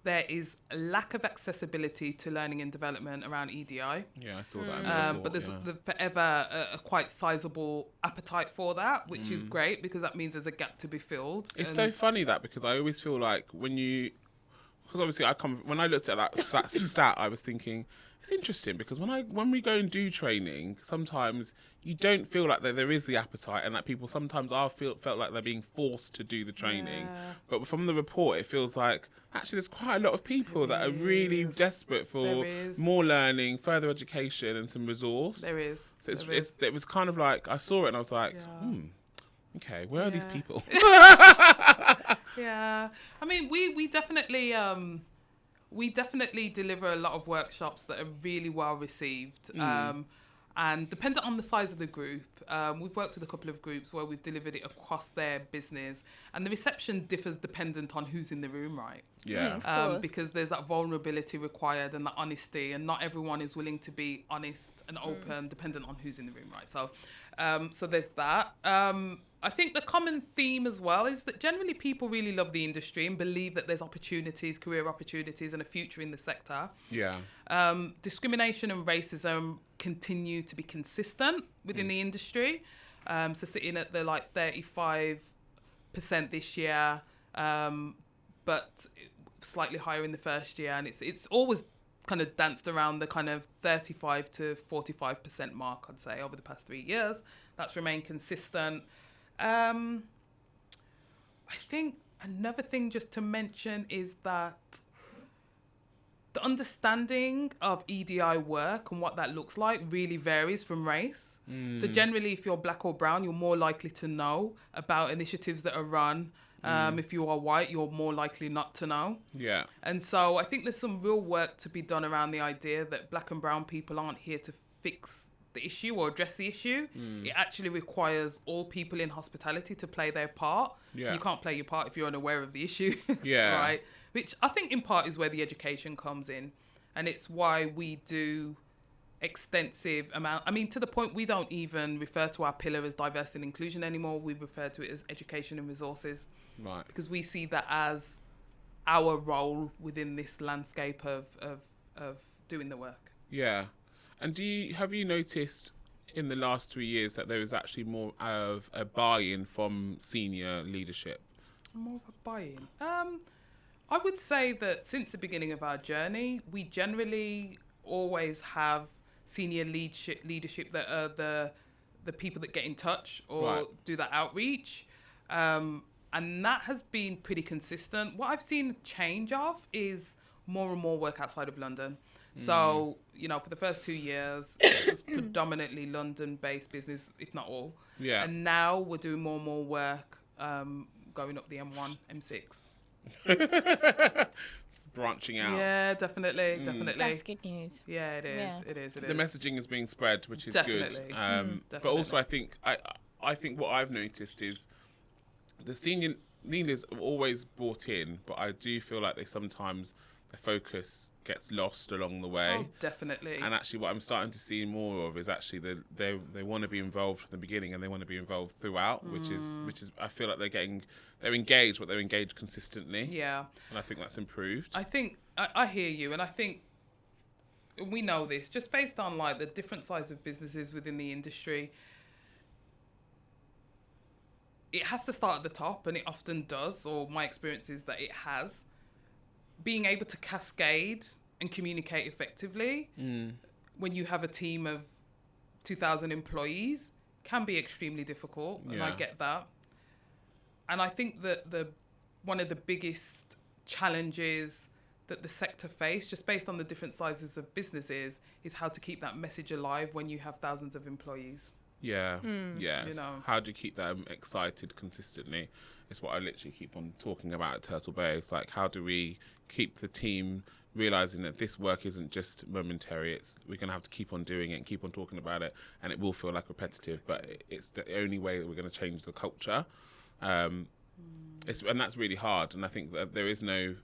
there is a lack of accessibility to learning and development around EDI. Yeah, I saw that in the report, But there's forever a quite sizable appetite for that, which is great because that means there's a gap to be filled. It's so funny that, because I always feel like because obviously when I looked at that stat, I was thinking, it's interesting because when we go and do training, sometimes you don't feel like there is the appetite, and that people sometimes felt like they're being forced to do the training. Yeah. But from the report, it feels like actually there's quite a lot of people that are really desperate for more learning, further education, and some resource. There is. So it was kind of like, I saw it and I was like, okay, where are these people? Yeah, I mean, we definitely deliver a lot of workshops that are really well received. And dependent on the size of the group, we've worked with a couple of groups where we've delivered it across their business, and the reception differs dependent on who's in the room, right? Yeah. Because there's that vulnerability required and that honesty, and not everyone is willing to be honest and open, dependent on who's in the room, right? So there's that. I think the common theme as well is that generally people really love the industry and believe that there's opportunities, career opportunities, and a future in the sector. Yeah. Discrimination and racism continue to be consistent within the industry. So sitting at the 35% this year, but slightly higher in the first year, and it's always kind of danced around the kind of 35 to 45% mark, I'd say, over the past 3 years. That's remained consistent. I think another thing just to mention is that the understanding of EDI work and what that looks like really varies from race. So generally, if you're black or brown, you're more likely to know about initiatives that are run. If you are white, you're more likely not to know. Yeah. And so I think there's some real work to be done around the idea that black and brown people aren't here to fix the issue or address the issue. It actually requires all people in hospitality to play their part. Yeah. You can't play your part if you're unaware of the issue. Yeah. Right? Which I think in part is where the education comes in. And it's why we do extensive amount. I mean, to the point we don't even refer to our pillar as diversity and inclusion anymore. We refer to it as education and resources. Right. Because we see that as our role within this landscape of doing the work. Yeah. And have you noticed in the last 3 years that there is actually more of a buy-in from senior leadership? More of a buy-in. I would say that since the beginning of our journey, we generally always have senior leadership that are the people that get in touch or do that outreach. And that has been pretty consistent. What I've seen a change of is more and more work outside of London. So, for the first 2 years, it was predominantly London-based business, if not all. Yeah. And now we're doing more and more work going up the M1, M6. It's branching out. Yeah, definitely. That's good news. Yeah, it is. Yeah. It is. The messaging is being spread, which is Definitely. good. But also, I think what I've noticed is the senior leaders have always brought in, but I do feel like sometimes the focus gets lost along the way. Oh, definitely. And actually what I'm starting to see more of is actually they want to be involved from the beginning, and they want to be involved throughout, which is I feel like they're engaged, but they're engaged consistently. Yeah. And I think that's improved. I think I hear you, and I think we know this just based on the different size of businesses within the industry. It has to start at the top, and it often does, or my experience is that it has. Being able to cascade and communicate effectively when you have a team of 2,000 employees can be extremely difficult, and I get that. And I think that one of the biggest challenges that the sector face, just based on the different sizes of businesses, is how to keep that message alive when you have thousands of employees. Yeah, yeah. You know. How do you keep them excited consistently? It's what I literally keep on talking about at Turtle Bay. It's like, how do we keep the team realising that this work isn't just momentary? We're going to have to keep on doing it and keep on talking about it, and it will feel like repetitive, but it's the only way that we're going to change the culture. And that's really hard, and I think that there is no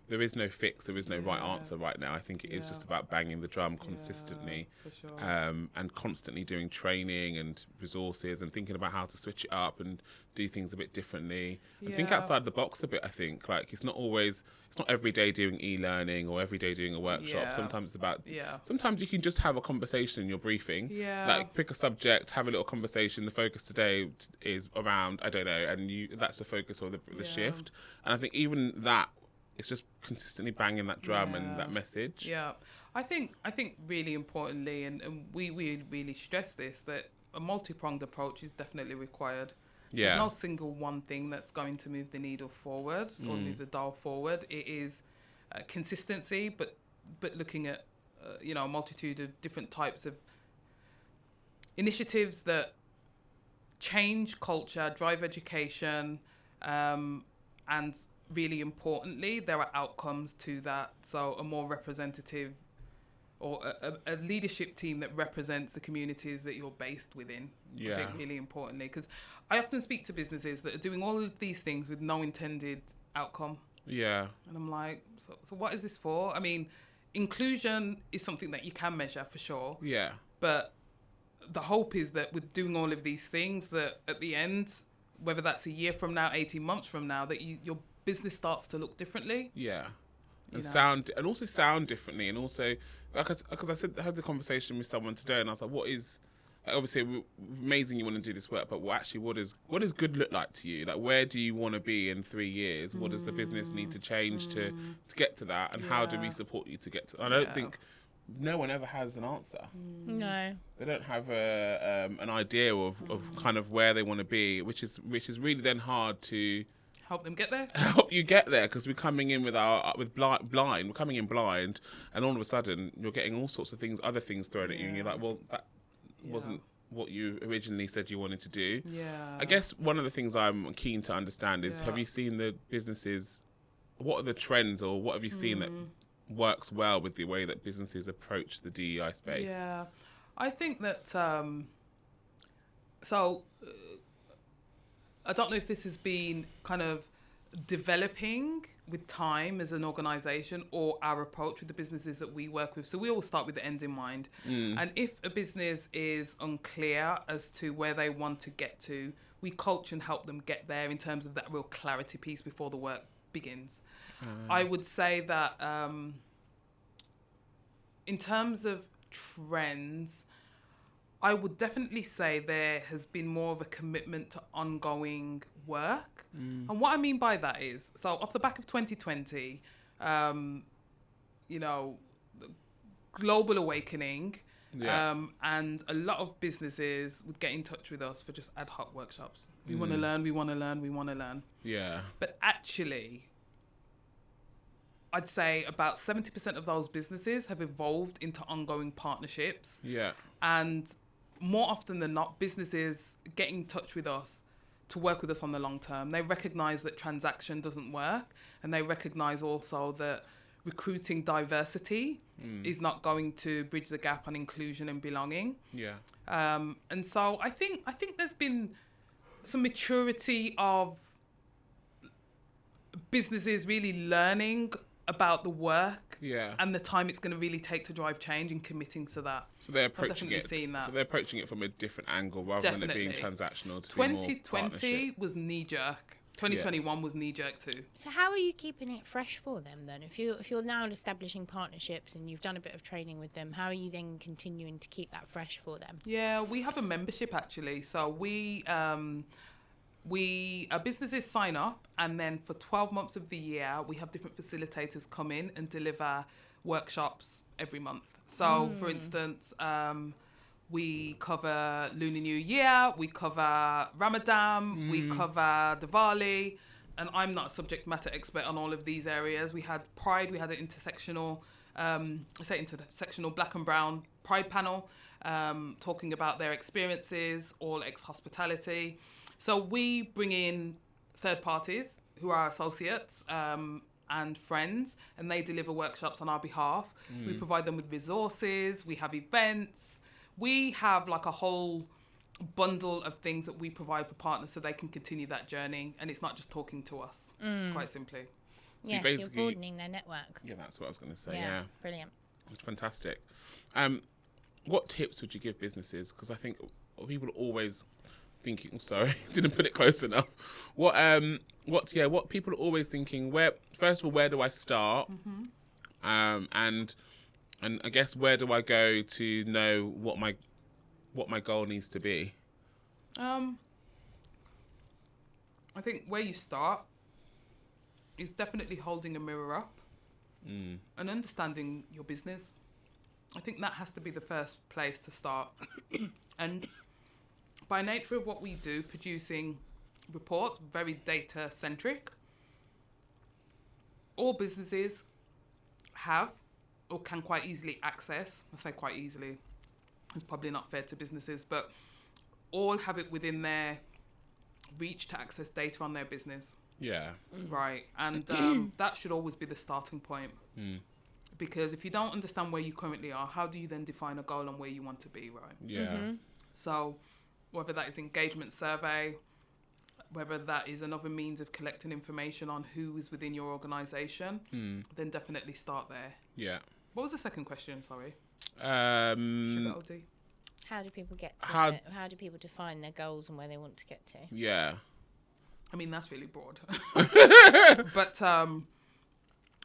fix, there is no right answer right now. I think it is just about banging the drum consistently, for sure. And constantly doing training and resources and thinking about how to switch it up and do things a bit differently and think outside the box a bit. I think like it's not every day doing e-learning or every day doing a workshop. Sometimes it's about sometimes you can just have a conversation in your briefing, like pick a subject, have a little conversation. The focus today is around, I don't know, and that's the focus of the shift. And I think even that, it's just consistently banging that drum and that message. I think really importantly, and we really stress this, that a multi-pronged approach is definitely required. There's no single one thing that's going to move the needle forward or move the dial forward. It is consistency, but looking at a multitude of different types of initiatives that change culture, drive education, and really importantly, there are outcomes to that. So a more representative or a leadership team that represents the communities that you're based within. I think really importantly, because I often speak to businesses that are doing all of these things with no intended outcome. And I'm like, so what is this for? I mean, inclusion is something that you can measure for sure. But the hope is that with doing all of these things, that at the end, whether that's a year from now, 18 months from now, that your business starts to look differently. And sound differently, and also because I had the conversation with someone today, and I was like, what is, obviously amazing you want to do this work, but what does good look like to you? Like, where do you want to be in 3 years? What does the business need to change to get to that, and how do we support you to get to? I don't think no one ever has an answer. No, they don't have an idea of kind of where they want to be, which is really then hard to help them get there. Help you get there, because we're coming in blind. We're coming in blind, and all of a sudden you're getting all sorts of things, other things thrown at you, and you're like, well, that wasn't what you originally said you wanted to do. I guess one of the things I'm keen to understand is, have you seen the businesses? What are the trends, or what have you seen that works well with the way that businesses approach the DEI space? I think that I don't know if this has been kind of developing with time as an organisation, or our approach with the businesses that we work with. So we always start with the end in mind. And if a business is unclear as to where they want to get to, we coach and help them get there in terms of that real clarity piece before the work begins. I would say that in terms of trends, I would definitely say there has been more of a commitment to ongoing work. And what I mean by that is, so off the back of 2020, global awakening, and a lot of businesses would get in touch with us for just ad hoc workshops. We want to learn. But actually, I'd say about 70% of those businesses have evolved into ongoing partnerships. And more often than not, businesses get in touch with us to work with us on the long term. They recognise that transaction doesn't work, and they recognise also that recruiting diversity is not going to bridge the gap on inclusion and belonging. And so I think there's been some maturity of businesses really learning about the work and the time it's going to really take to drive change, and committing to that. So they're approaching it from a different angle rather than it being transactional. 2020 was knee-jerk. 2021 was knee-jerk too. So how are you keeping it fresh for them then? If you're now establishing partnerships and you've done a bit of training with them, how are you then continuing to keep that fresh for them? We have a membership actually. So our businesses sign up, and then for 12 months of the year, we have different facilitators come in and deliver workshops every month. So, for instance, we cover Lunar New Year, we cover Ramadan, we cover Diwali, and I'm not a subject matter expert on all of these areas. We had Pride, we had an intersectional black and brown Pride panel, talking about their experiences, all ex-hospitality. So we bring in third parties who are associates and friends, and they deliver workshops on our behalf. We provide them with resources, we have events, we have like a whole bundle of things that we provide for partners so they can continue that journey, and it's not just talking to us, quite simply. So you're broadening their network. Yeah, that's what I was going to say. Brilliant. It's fantastic. What tips would you give businesses? Because I think people always thinking, sorry, didn't put it close enough. What people are always thinking, first of all, where do I start? And I guess where do I go to know what my goal needs to be? I think where you start is definitely holding a mirror up and understanding your business. I think that has to be the first place to start. And by nature of what we do, producing reports, very data centric, all businesses have or can quite easily access. I say quite easily, it's probably not fair to businesses, but all have it within their reach to access data on their business. Yeah. Right. And that should always be the starting point. Because if you don't understand where you currently are, how do you then define a goal on where you want to be, right? Yeah. So whether that is engagement survey, whether that is another means of collecting information on who is within your organisation, then definitely start there. Yeah. What was the second question? Sorry. How How do people get to how do people define their goals and where they want to get to? Yeah. I mean, that's really broad. But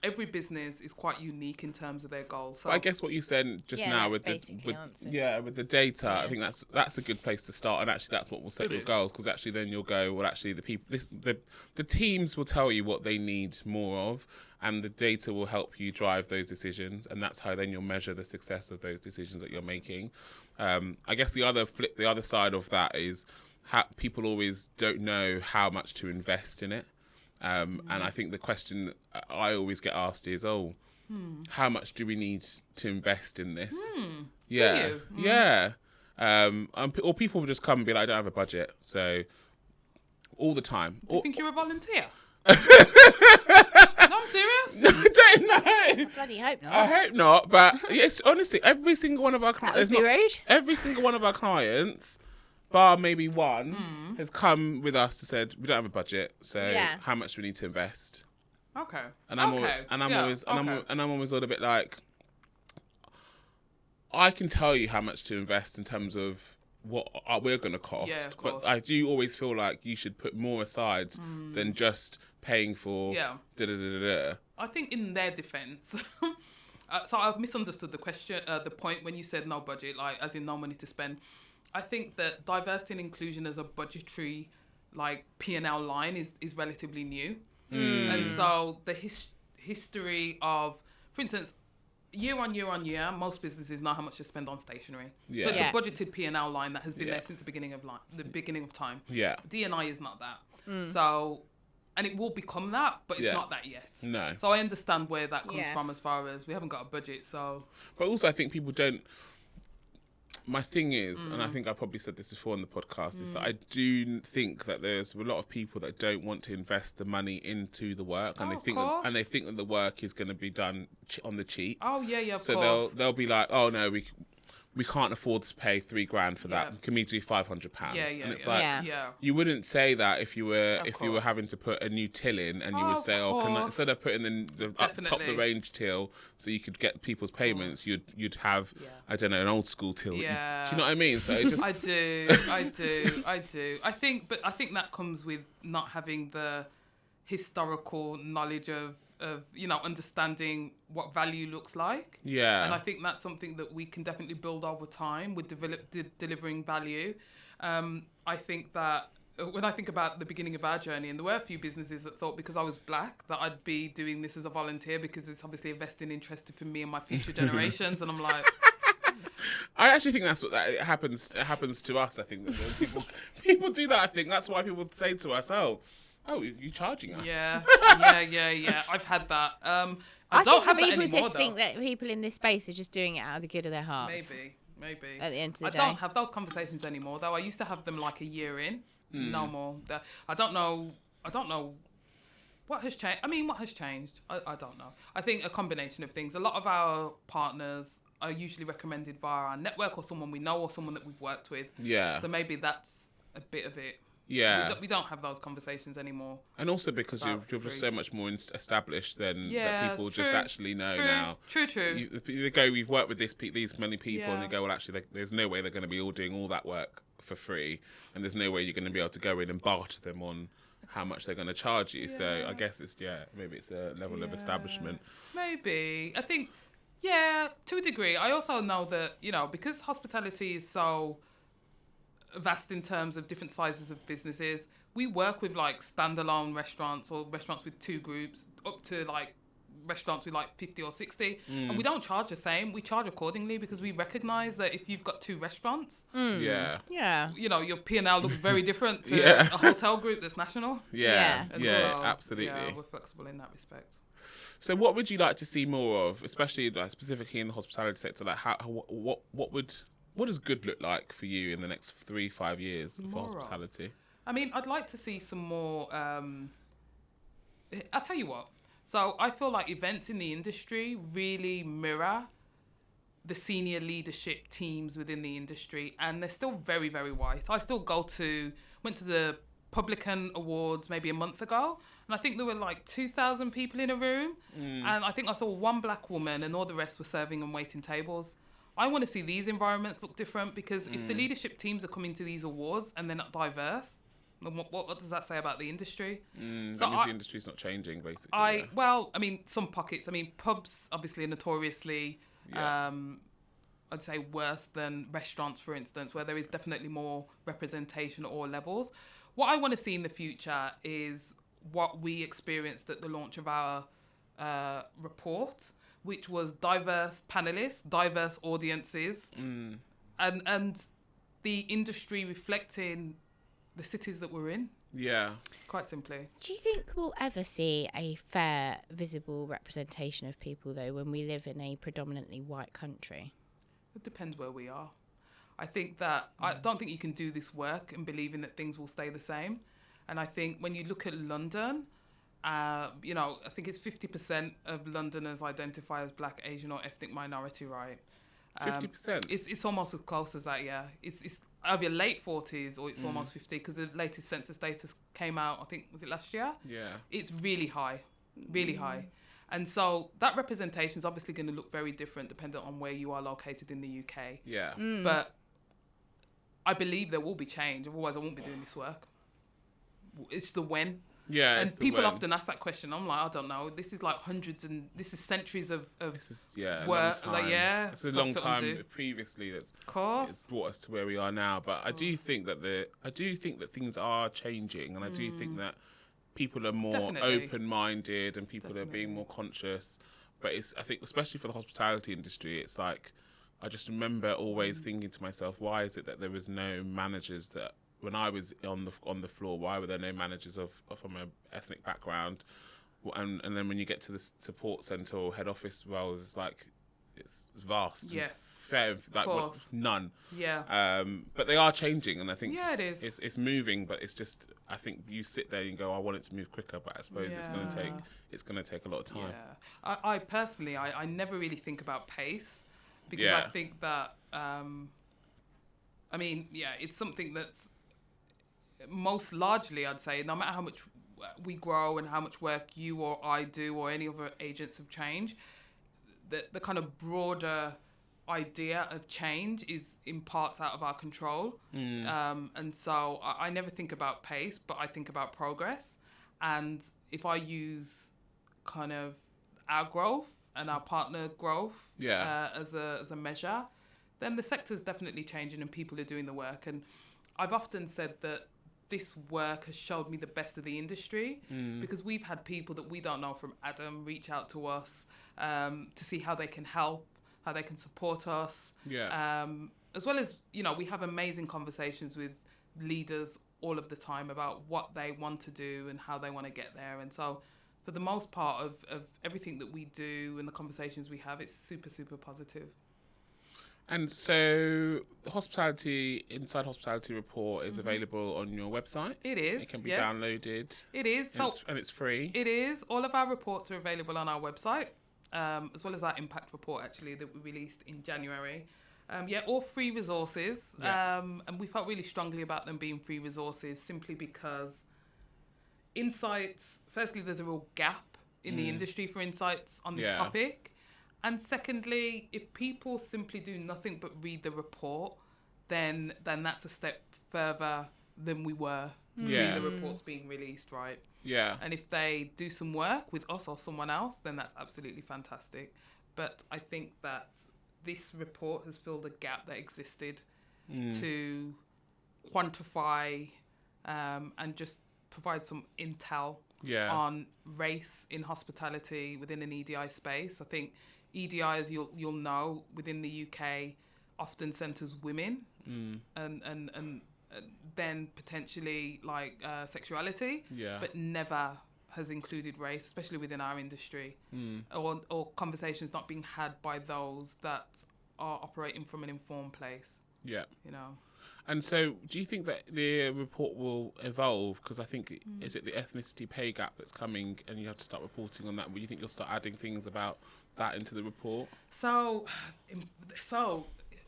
every business is quite unique in terms of their goals. So but I guess what you said just now with the data, I think that's a good place to start, and actually that's what will set your goals, because actually then you'll go, well, actually the teams will tell you what they need more of, and the data will help you drive those decisions, and that's how then you'll measure the success of those decisions that you're making. I guess the other side of that is how people always don't know how much to invest in it. And I think the question I always get asked is, how much do we need to invest in this? Yeah. Do you? Yeah. Or people will just come and be like, I don't have a budget. So all the time. Do you think you're a volunteer? No, I'm serious. I don't know. I bloody hope not. I hope not. But yes, honestly, every single one of our clients, That would be rude. every single one of our clients, bar maybe one, has come with us to said, we don't have a budget, so how much do we need to invest? Okay. And I'm always a little bit like, I can tell you how much to invest in terms of what we're going to cost, but I do always feel like you should put more aside than just paying for I think in their defense, so I've misunderstood the question, the point when you said no budget, like as in no money to spend. I think that diversity and inclusion as a budgetary like P&L line is relatively new. And so the history of, for instance, year on year, most businesses know how much to spend on stationery. So it's a budgeted P&L line that has been there since the beginning of time. Yeah. D&I is not that. So, and it will become that, but it's not that yet. No. So I understand where that comes from as far as we haven't got a budget, so. But also I think people don't, my thing is, and I think I probably said this before on the podcast, is that I do think that there's a lot of people that don't want to invest the money into the work, and they think that the work is going to be done on the cheap. Oh yeah, of course. So they'll be like, oh no, we can't afford to pay $3,000 for that. Can we do £500? And it's like, you wouldn't say that if you were having to put a new till in, and you would say, instead of putting the up top the range till so you could get people's payments, you'd have I don't know, an old school till. Yeah. Do you know what I mean? So it just I do. I think that comes with not having the historical knowledge of understanding what value looks like. Yeah. And I think that's something that we can definitely build over time with delivering value. I think that when I think about the beginning of our journey, and there were a few businesses that thought because I was black that I'd be doing this as a volunteer because it's obviously a vested interest for me and my future generations. And I'm like, I actually think that's what it happens to us. I think that people do that. I think that's why people say to us, "Oh, you're charging us." Yeah. I've had that. I don't think have that people anymore, just think that people in this space are just doing it out of the good of their hearts. Maybe. At the end of the day. I don't have those conversations anymore, though. I used to have them like a year in. No more. I don't know what has changed. I mean, what has changed? I don't know. I think a combination of things. A lot of our partners are usually recommended via our network or someone we know or someone that we've worked with. Yeah. So maybe that's a bit of it. Yeah. We don't have those conversations anymore. And also because you're just so much more established than that people just actually know now. True. They go, we've worked with these many people, and they go, well, actually, there's no way they're going to be all doing all that work for free, and there's no way you're going to be able to go in and barter them on how much they're going to charge you. So I guess it's maybe it's a level of establishment. Maybe. I think, to a degree. I also know that, because hospitality is so vast in terms of different sizes of businesses, we work with like standalone restaurants or restaurants with 2 groups up to like restaurants with like 50 or 60, and we don't charge the same. We charge accordingly because we recognize that if you've got 2 restaurants, yeah, your P&L looks very different to a hotel group that's national. Absolutely. Yeah, we're flexible in that respect. So what would you like to see more of, especially like specifically in the hospitality sector? Like what does good look like for you in the next 3-5 years for hospitality? I mean, I'd like to see some more. I'll tell you what. So I feel like events in the industry really mirror the senior leadership teams within the industry, and they're still very, very white. I still went to the Publican Awards maybe a month ago, and I think there were like 2,000 people in a room, and I think I saw 1 black woman, and all the rest were serving and waiting tables. I want to see these environments look different, because if the leadership teams are coming to these awards and they're not diverse, then what does that say about the industry? So that means the industry's not changing, basically. Well, I mean, some pockets. I mean, pubs obviously are notoriously, I'd say, worse than restaurants, for instance, where there is definitely more representation at all levels. What I want to see in the future is what we experienced at the launch of our report, which was diverse panelists, diverse audiences, and the industry reflecting the cities that we're in. Yeah. Quite simply. Do you think we'll ever see a fair, visible representation of people, though, when we live in a predominantly white country? It depends where we are. I think that I don't think you can do this work and believing that things will stay the same. And I think when you look at London, I think it's 50% of Londoners identify as Black, Asian, or ethnic minority, right? 50%? It's almost as close as that, yeah. It's either late 40s or it's almost 50, because the latest census data came out, I think, was it last year? Yeah. It's really high, really high. And so that representation is obviously going to look very different depending on where you are located in the UK. Yeah. But I believe there will be change, otherwise I won't be doing this work. It's the when. Yeah, and people often ask that question. I'm like, I don't know. This is like this is centuries of this is, work. Like, it's a long time previously it's brought us to where we are now. But I do think that things are changing, and I do think that people are more open-minded and people are being more conscious. But I think especially for the hospitality industry, it's like I just remember always thinking to myself, why is it that there was no managers that, when I was on the floor, why were there no managers from an ethnic background? And then when you get to the support centre or head office roles, it's vast. Yes. Fair, none. Yeah. But they are changing, and I think it is. It's moving, but it's just, I think you sit there and go, I want it to move quicker, but I suppose it's going to take a lot of time. Yeah. I personally, I never really think about pace, because I think that, it's something that's most largely, I'd say, no matter how much we grow and how much work you or I do or any other agents of change, the kind of broader idea of change is in parts out of our control. And so I never think about pace, but I think about progress. And if I use kind of our growth and our partner growth as a measure, then the sector's definitely changing and people are doing the work. And I've often said that this work has showed me the best of the industry, because we've had people that we don't know from Adam reach out to us to see how they can help, how they can support us. As well as, we have amazing conversations with leaders all of the time about what they want to do and how they want to get there. And so for the most part of everything that we do and the conversations we have, it's super, super positive. And so the Inside Hospitality report is available on your website. It is. It can be downloaded. It is. And it's free. It is. All of our reports are available on our website, as well as our impact report, actually, that we released in January. All free resources. Yeah. And we felt really strongly about them being free resources simply because insights, firstly, there's a real gap in the industry for insights on this topic. And secondly, if people simply do nothing but read the report, then that's a step further than we were pre the reports being released, right? Yeah. And if they do some work with us or someone else, then that's absolutely fantastic. But I think that this report has filled a gap that existed to quantify and just provide some intel on race in hospitality within an EDI space. I think EDI, as you'll know, within the UK, often centres women and then potentially like sexuality, but never has included race, especially within our industry, or conversations not being had by those that are operating from an informed place. Yeah, you know. And so, do you think that the report will evolve? Because I think, is it the ethnicity pay gap that's coming and you have to start reporting on that? Do you think you'll start adding things about that into the report? So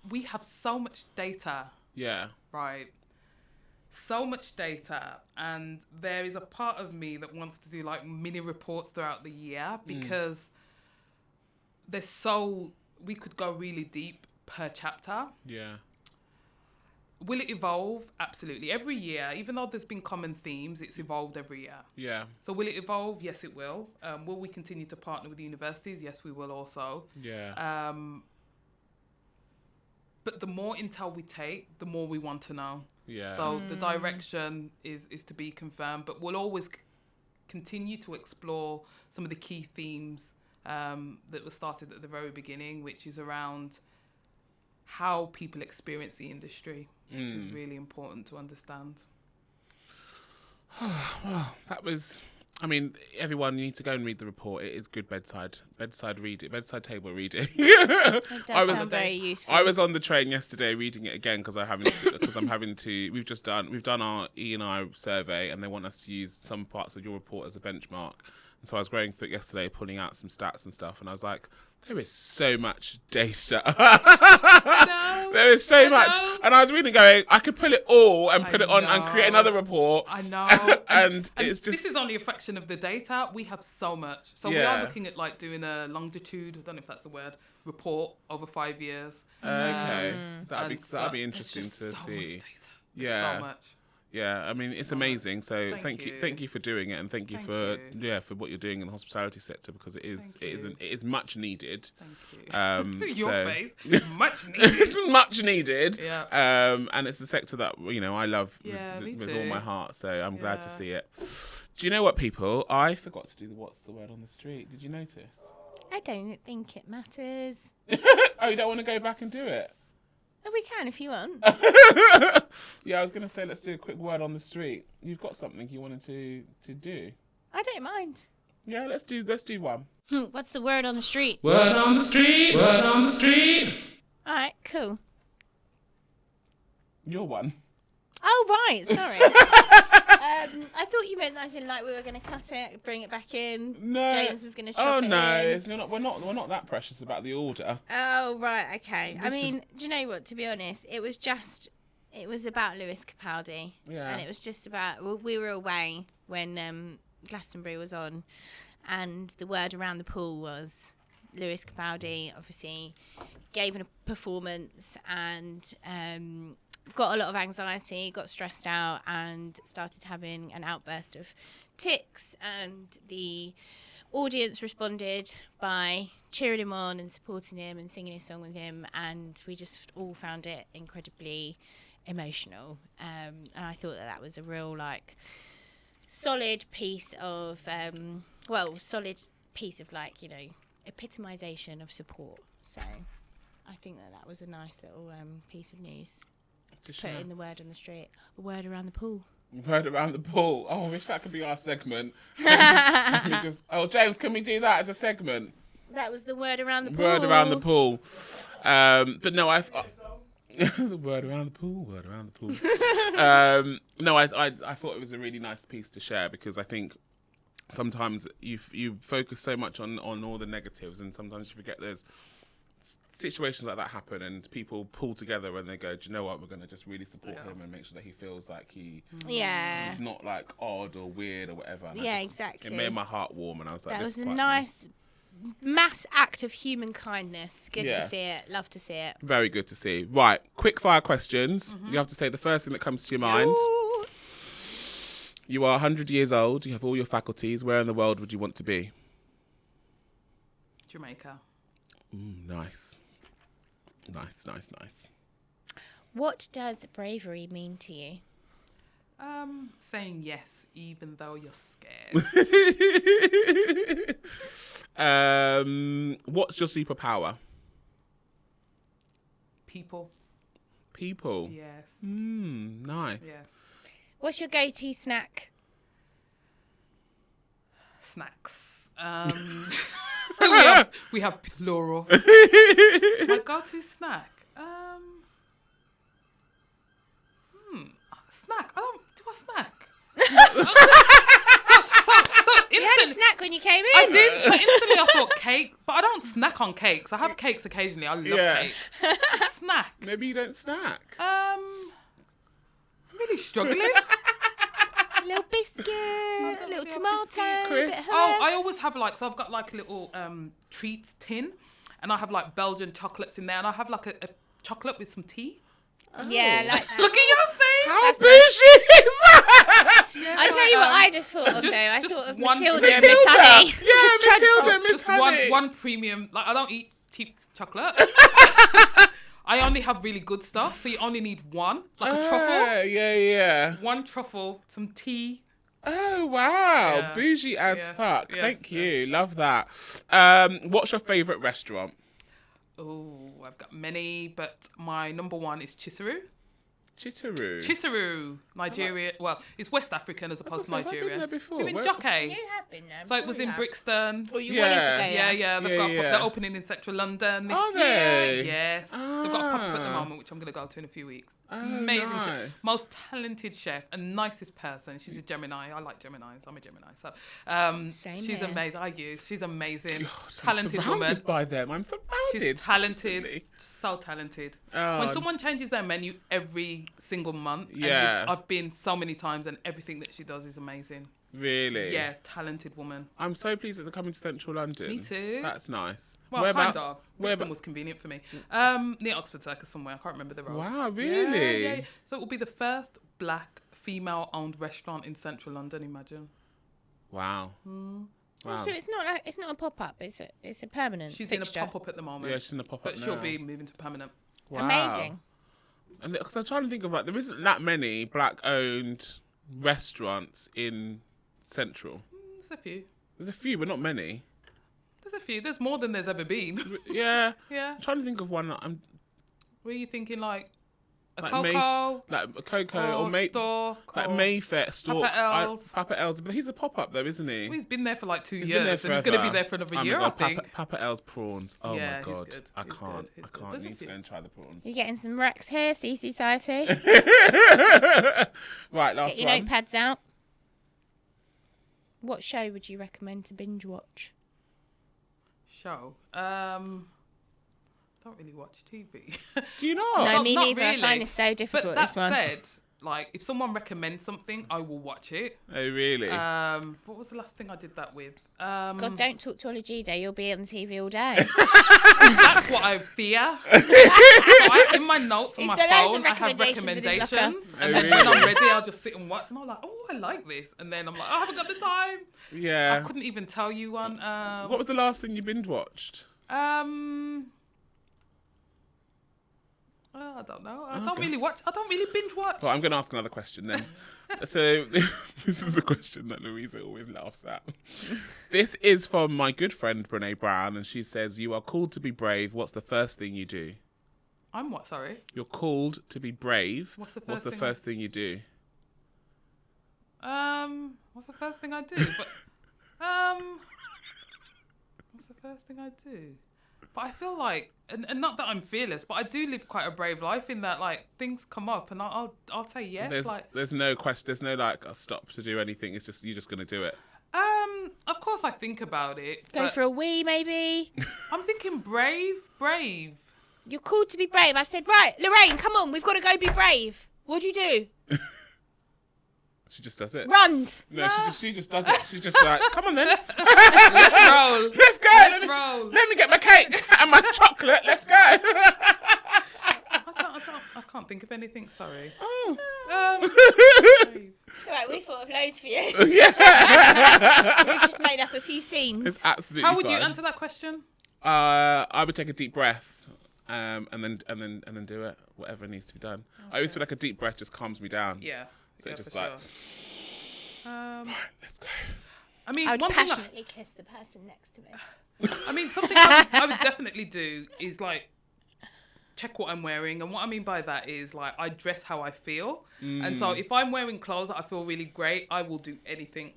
we have so much data. Yeah. Right. So much data. And there is a part of me that wants to do like mini reports throughout the year because we could go really deep per chapter. Yeah. Will it evolve? Absolutely. Every year, even though there's been common themes, it's evolved every year. Yeah. So will it evolve? Yes, it will. Will we continue to partner with the universities? Yes, we will also. Yeah. But the more intel we take, the more we want to know. Yeah. So the direction is to be confirmed, but we'll always continue to explore some of the key themes that were started at the very beginning, which is around how people experience the industry, which is really important to understand. Well, that was... I mean, everyone, you need to go and read the report. It is good bedside reading, bedside table reading. It does sound very useful. I was on the train yesterday reading it again because I'm having to. We've done our E&I survey, and they want us to use some parts of your report as a benchmark. And so I was going through it yesterday, pulling out some stats and stuff, and I was like, there is so much data. There is so much. And I was really going, I could pull it all and put it on and create another report. I know. and it's just... This is only a fraction of the data. We have so much. So we are looking at like doing a longitude, I don't know if that's the word, report over 5 years. Okay. That'd be interesting to see. So much. Yeah, I mean, it's amazing. So thank you for doing it, and thank you for what you're doing in the hospitality sector, because it is much needed. Thank you. Your face, much needed. It's much needed. Yeah. And it's a sector that I love with all my heart. So I'm glad to see it. Do you know what, people? I forgot to do what's the word on the street. Did you notice? I don't think it matters. Oh, you don't want to go back and do it? Oh, we can if you want. Yeah, I was going to say let's do a quick word on the street. You've got something you wanted to do. I don't mind. Yeah, let's do one. What's the word on the street? Word on the street. Word on the street. All right, cool. Your one. Oh, right. Sorry. I thought you meant as in like we were going to cut it, bring it back in. No. James was going to chop it in. We're not that precious about the order. Oh, right. Okay. Do you know what? To be honest, it was about Lewis Capaldi. Yeah. And it was just about, we were away when Glastonbury was on, and the word around the pool was Lewis Capaldi obviously gave a performance and got a lot of anxiety, got stressed out, and started having an outburst of tics. And the audience responded by cheering him on and supporting him and singing his song with him. And we just all found it incredibly emotional. And I thought that was a real, solid piece of, epitomization of support. So I think that was a nice little piece of news. Put in the word on the street. A word around the pool. Word around the pool. Oh, I wish that could be our segment. James, can we do that as a segment? That was the word around the pool. Word around the pool. But no, the word around the pool. Word around the pool. No, I thought it was a really nice piece to share, because I think sometimes you focus so much on all the negatives, and sometimes you forget there's situations like that happen and people pull together and they go, do you know what, we're going to just really support him and make sure that he feels like he's not like odd or weird or whatever. And Exactly. It made my heart warm, and I was like, that this was is a quite nice mass act of human kindness. Good to see it. Love to see it. Very good to see. Right, quick fire questions. You have to say the first thing that comes to your mind. Ooh. You are 100 years old. You have all your faculties. Where in the world would you want to be? Jamaica. Nice. Nice. What does bravery mean to you? Saying yes, even though you're scared. What's your superpower? People. Yes. Nice. Yes. What's your go-to snack? Snacks. we have plural. My go-to snack. Snack. Do I snack? so You had a snack when you came in. I did. So instantly I thought cake, but I don't snack on cakes. I have cakes occasionally. I love cakes. Snack. Maybe you don't snack. I'm really struggling. A little biscuit, a little tomato, a bit of Oh, I herbs. always have like, so I've got like a little treats tin, and I have like Belgian chocolates in there, and I have like a chocolate with some tea. Yeah, like that. Look at your face. How bougie is that? I tell you what I just thought of though. I just thought of one- Matilda and Miss Honey. Yeah, Matilda, Miss Just Honey. one premium. Like, I don't eat cheap chocolate. I only have really good stuff, so you only need one, like a truffle. Yeah. One truffle, some tea. Oh, wow. Yeah. Bougie as Yeah. fuck. Yes, Thank you. yes. Love that. What's your favourite restaurant? Oh, I've got many, but my number one is Chisaru. Chisaru. Nigeria. Well, it's West African as opposed to I've been Nigeria. there before. You've been Where- Jockey. You have been there. I'm So it sure was you in have. Brixton. Or you Yeah. wanted to go there. Yeah. Yeah. They're opening in central London this Are year. they? Yes. They've got a pop-up at the Ah. moment, which I'm going to go to in a few weeks. Oh, Amazing nice. chef. Most talented chef and nicest person. She's a Gemini. I like Geminis. I'm a Gemini. So Same she's here. amazing. She's amazing. God, Talented I'm surrounded woman. by them. I'm surrounded. She's talented. constantly. So talented. Oh, When someone changes their menu every single month, and Yeah. I've been so many times, and everything that she does is amazing. Really? Yeah, talented woman. I'm so pleased that they're coming to Central London. Me too. That's nice. Well, Whereabouts? kind of. Brixton Whereabouts? was convenient for me. Near Oxford Circus somewhere. I can't remember the road. Wow, really? Yeah. So it will be the first black female-owned restaurant in central London. Imagine. Wow. Hmm. Wow. So it's not a pop-up. It's a permanent She's fixture. in a pop-up at the moment. Yeah, she's in a pop-up But she'll now. be moving to permanent. Wow. Amazing. And because I'm trying to think of like, there isn't that many black-owned restaurants in Central. There's a few. There's a few, but not many. There's a few. There's more than there's ever been. Yeah. Yeah. I'm trying to think of one that I'm Were you thinking like a like Coco like a Coco or store? like or- Mayfair store. Papa L's. Papa L's, but he's a pop-up though, isn't he? Well, he's been there for like 2 He's years, been there and he's going to be forever. there for another Oh my year, God, I think. Papa L's prawns. Oh Yeah, my he's God, good. I He's can't. good. He's I good. can't. There's a Need to few. go and try the prawns. You're getting some racks here, SISUciety. Right, last Get your one. notepads out. What show would you recommend to binge watch? Show. Don't really watch TV. Do you not? No, me not neither. I really. find it so difficult. But that this one. said, like if someone recommends something, I will watch it. Oh really? What was the last thing I did that with? God, don't talk to Ology Day. You'll be on the TV all day. That's what I fear. So in my notes on He's my got loads of phone, I have recommendations in his locker. recommendations, and Oh, then when I'm really? ready, I'll just sit and watch, and I'm like, oh, I like this, and then I'm like, oh, I haven't got the time. I Yeah. couldn't even tell you one. What was the last thing you binge watched? I don't know. I don't really binge watch. Well, I'm going to ask another question then. So this is a question that Louisa always laughs at. This is from my good friend Brene Brown, and she says, "You are called to be brave. What's the first thing you do?" I'm what? Sorry. You're called to be brave. What's the What's first the thing first thing you do? What's the first thing I do? What's the first thing I do? But I feel like, and not that I'm fearless, but I do live quite a brave life in that like things come up and I'll say yes. There's no question. There's no like a stop to do anything. It's just you're just gonna do it. Of course, I think about it. Go for a wee, maybe. I'm thinking brave. You're called to be brave. I've said, right, Lorraine, come on, we've got to go be brave. What do you do? She just does it. Runs. No, she just does it. She's just like, come on then. Let's roll. Let's go. Let's roll. Let me get my cake and my chocolate. Let's go. I can't think of anything. Sorry. Oh. Brave. It's all right, we thought of loads for you. Yeah. We've just made up a few scenes. It's absolutely How would you fine. answer that question? I would take a deep breath, and then do it. Whatever needs to be done. Okay. I always feel like a deep breath just calms me down. Yeah. So yeah, just for like, sure. right, let's go. I mean, I would one thing passionately kiss the person next to me. I mean, something I would definitely do is like check what I'm wearing, and what I mean by that is like I dress how I feel, and so if I'm wearing clothes that I feel really great, I will do anything.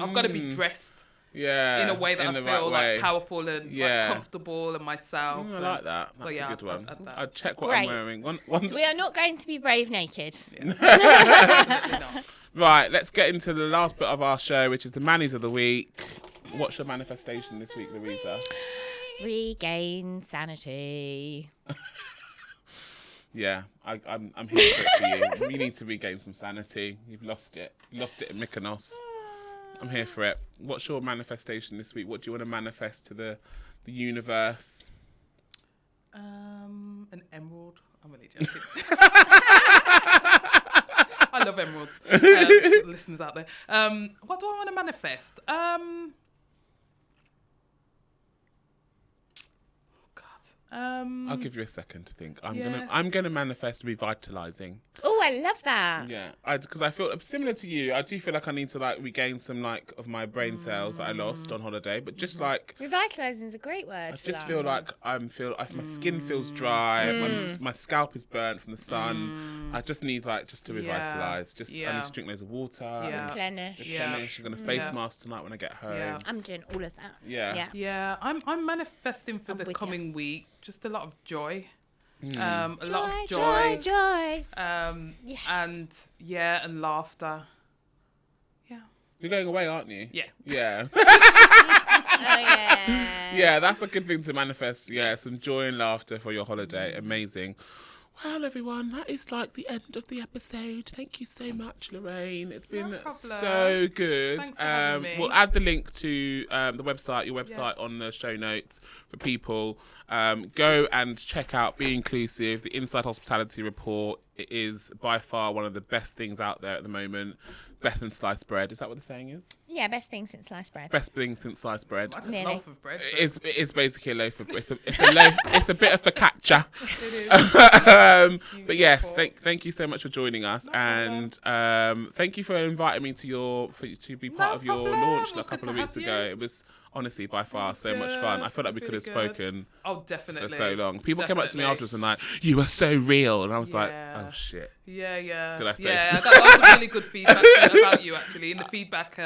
I've got to be dressed. Yeah, in a way that I feel like powerful and like, comfortable and myself. I like that. That's so, a good one. I'd check what Great. I'm wearing. One... So we are not going to be brave naked. Yeah. Definitely not. Right, let's get into the last bit of our show, which is the Mannies of the Week. What's your manifestation this week, Louisa? Regain sanity. Yeah, I'm here for it for you. You need to regain some sanity. You've lost it. You lost it in Mykonos. I'm here for it. What's your manifestation this week? What do you want to manifest to the universe? An emerald. I'm really joking. I love emeralds. Listeners out there. What do I want to manifest? I'll give you a second to think. I'm gonna manifest revitalizing. Oh, I love that. Yeah, because I feel similar to you. I do feel like I need to like regain some like of my brain cells that I lost on holiday. But just like revitalizing is a great word. I just feel like my skin feels dry. My scalp is burnt from the sun. I just need to revitalize. I need to drink loads of water. Replenish. I'm gonna face mask tonight when I get home. Yeah. I'm doing all of that. Yeah. I'm manifesting for the coming week. Just a lot of joy. A lot of joy. Joy. Yes. And laughter. Yeah. You're going away, aren't you? Yeah. Yeah. Oh, yeah. Yeah, that's a good thing to manifest. Yeah, some joy and laughter for your holiday. Amazing. Well, everyone, that is like the end of the episode. Thank you so much, Lorraine. It's been so good. Thanks for having me. We'll add the link to your website on the show notes for people. Go and check out Be Inclusive, the Inside Hospitality Report. It is by far one of the best things out there at the moment. Better than sliced bread. Is that what the saying is? Yeah, best thing since sliced bread. Best thing since sliced bread. Like a loaf of bread. It is basically a loaf of bread. It's a bit of focaccia. It is. But yes, thank you so much for joining us, and thank you for inviting me to be part of your launch a couple of weeks ago. It was honestly by far so much fun. I feel like we could have spoken definitely for so long. People came up to me afterwards and like, you were so real, and I was like, oh shit. Yeah. Did I say? Yeah, I got lots of really good feedback about you actually in the feedback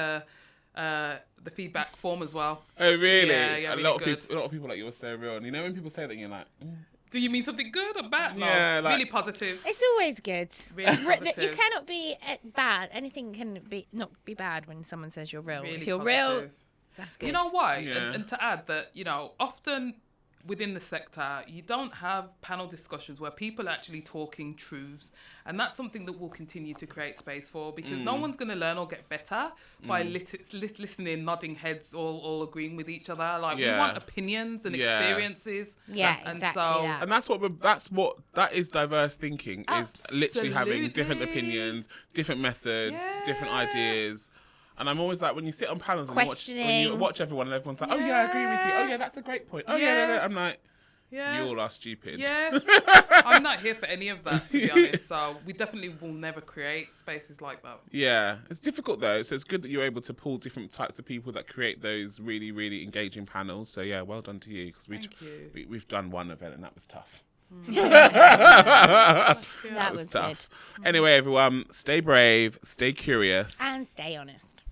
form as well. Oh really? Yeah, a lot of people like, you were so real, and you know when people say that, you're like, do you mean something good or bad? No, yeah, like, really positive. It's always good. Really positive. You cannot be bad. Anything can not be bad when someone says you're real. Really if you're positive. real, that's good. You know why? Yeah. And to add that, often within the sector, you don't have panel discussions where people are actually talking truths. And that's something that we'll continue to create space for, because no one's going to learn or get better by listening, nodding heads, all agreeing with each other. Like, we want opinions and experiences. Yeah, and exactly so, that. And that is diverse thinking. Is literally having different opinions, different methods, different ideas. And I'm always like, when you sit on panels and you watch everyone, and everyone's like, oh yeah, I agree with you. Oh yeah, that's a great point. Oh yeah. I'm like, you all are stupid. Yes. I'm not here for any of that, to be honest. So we definitely will never create spaces like that. Yeah. It's difficult though. So it's good that you're able to pull different types of people that create those really, really engaging panels. So yeah, well done to you. Because we've done one event and that was tough. That was tough. Good. Anyway, everyone, stay brave, stay curious. And stay honest.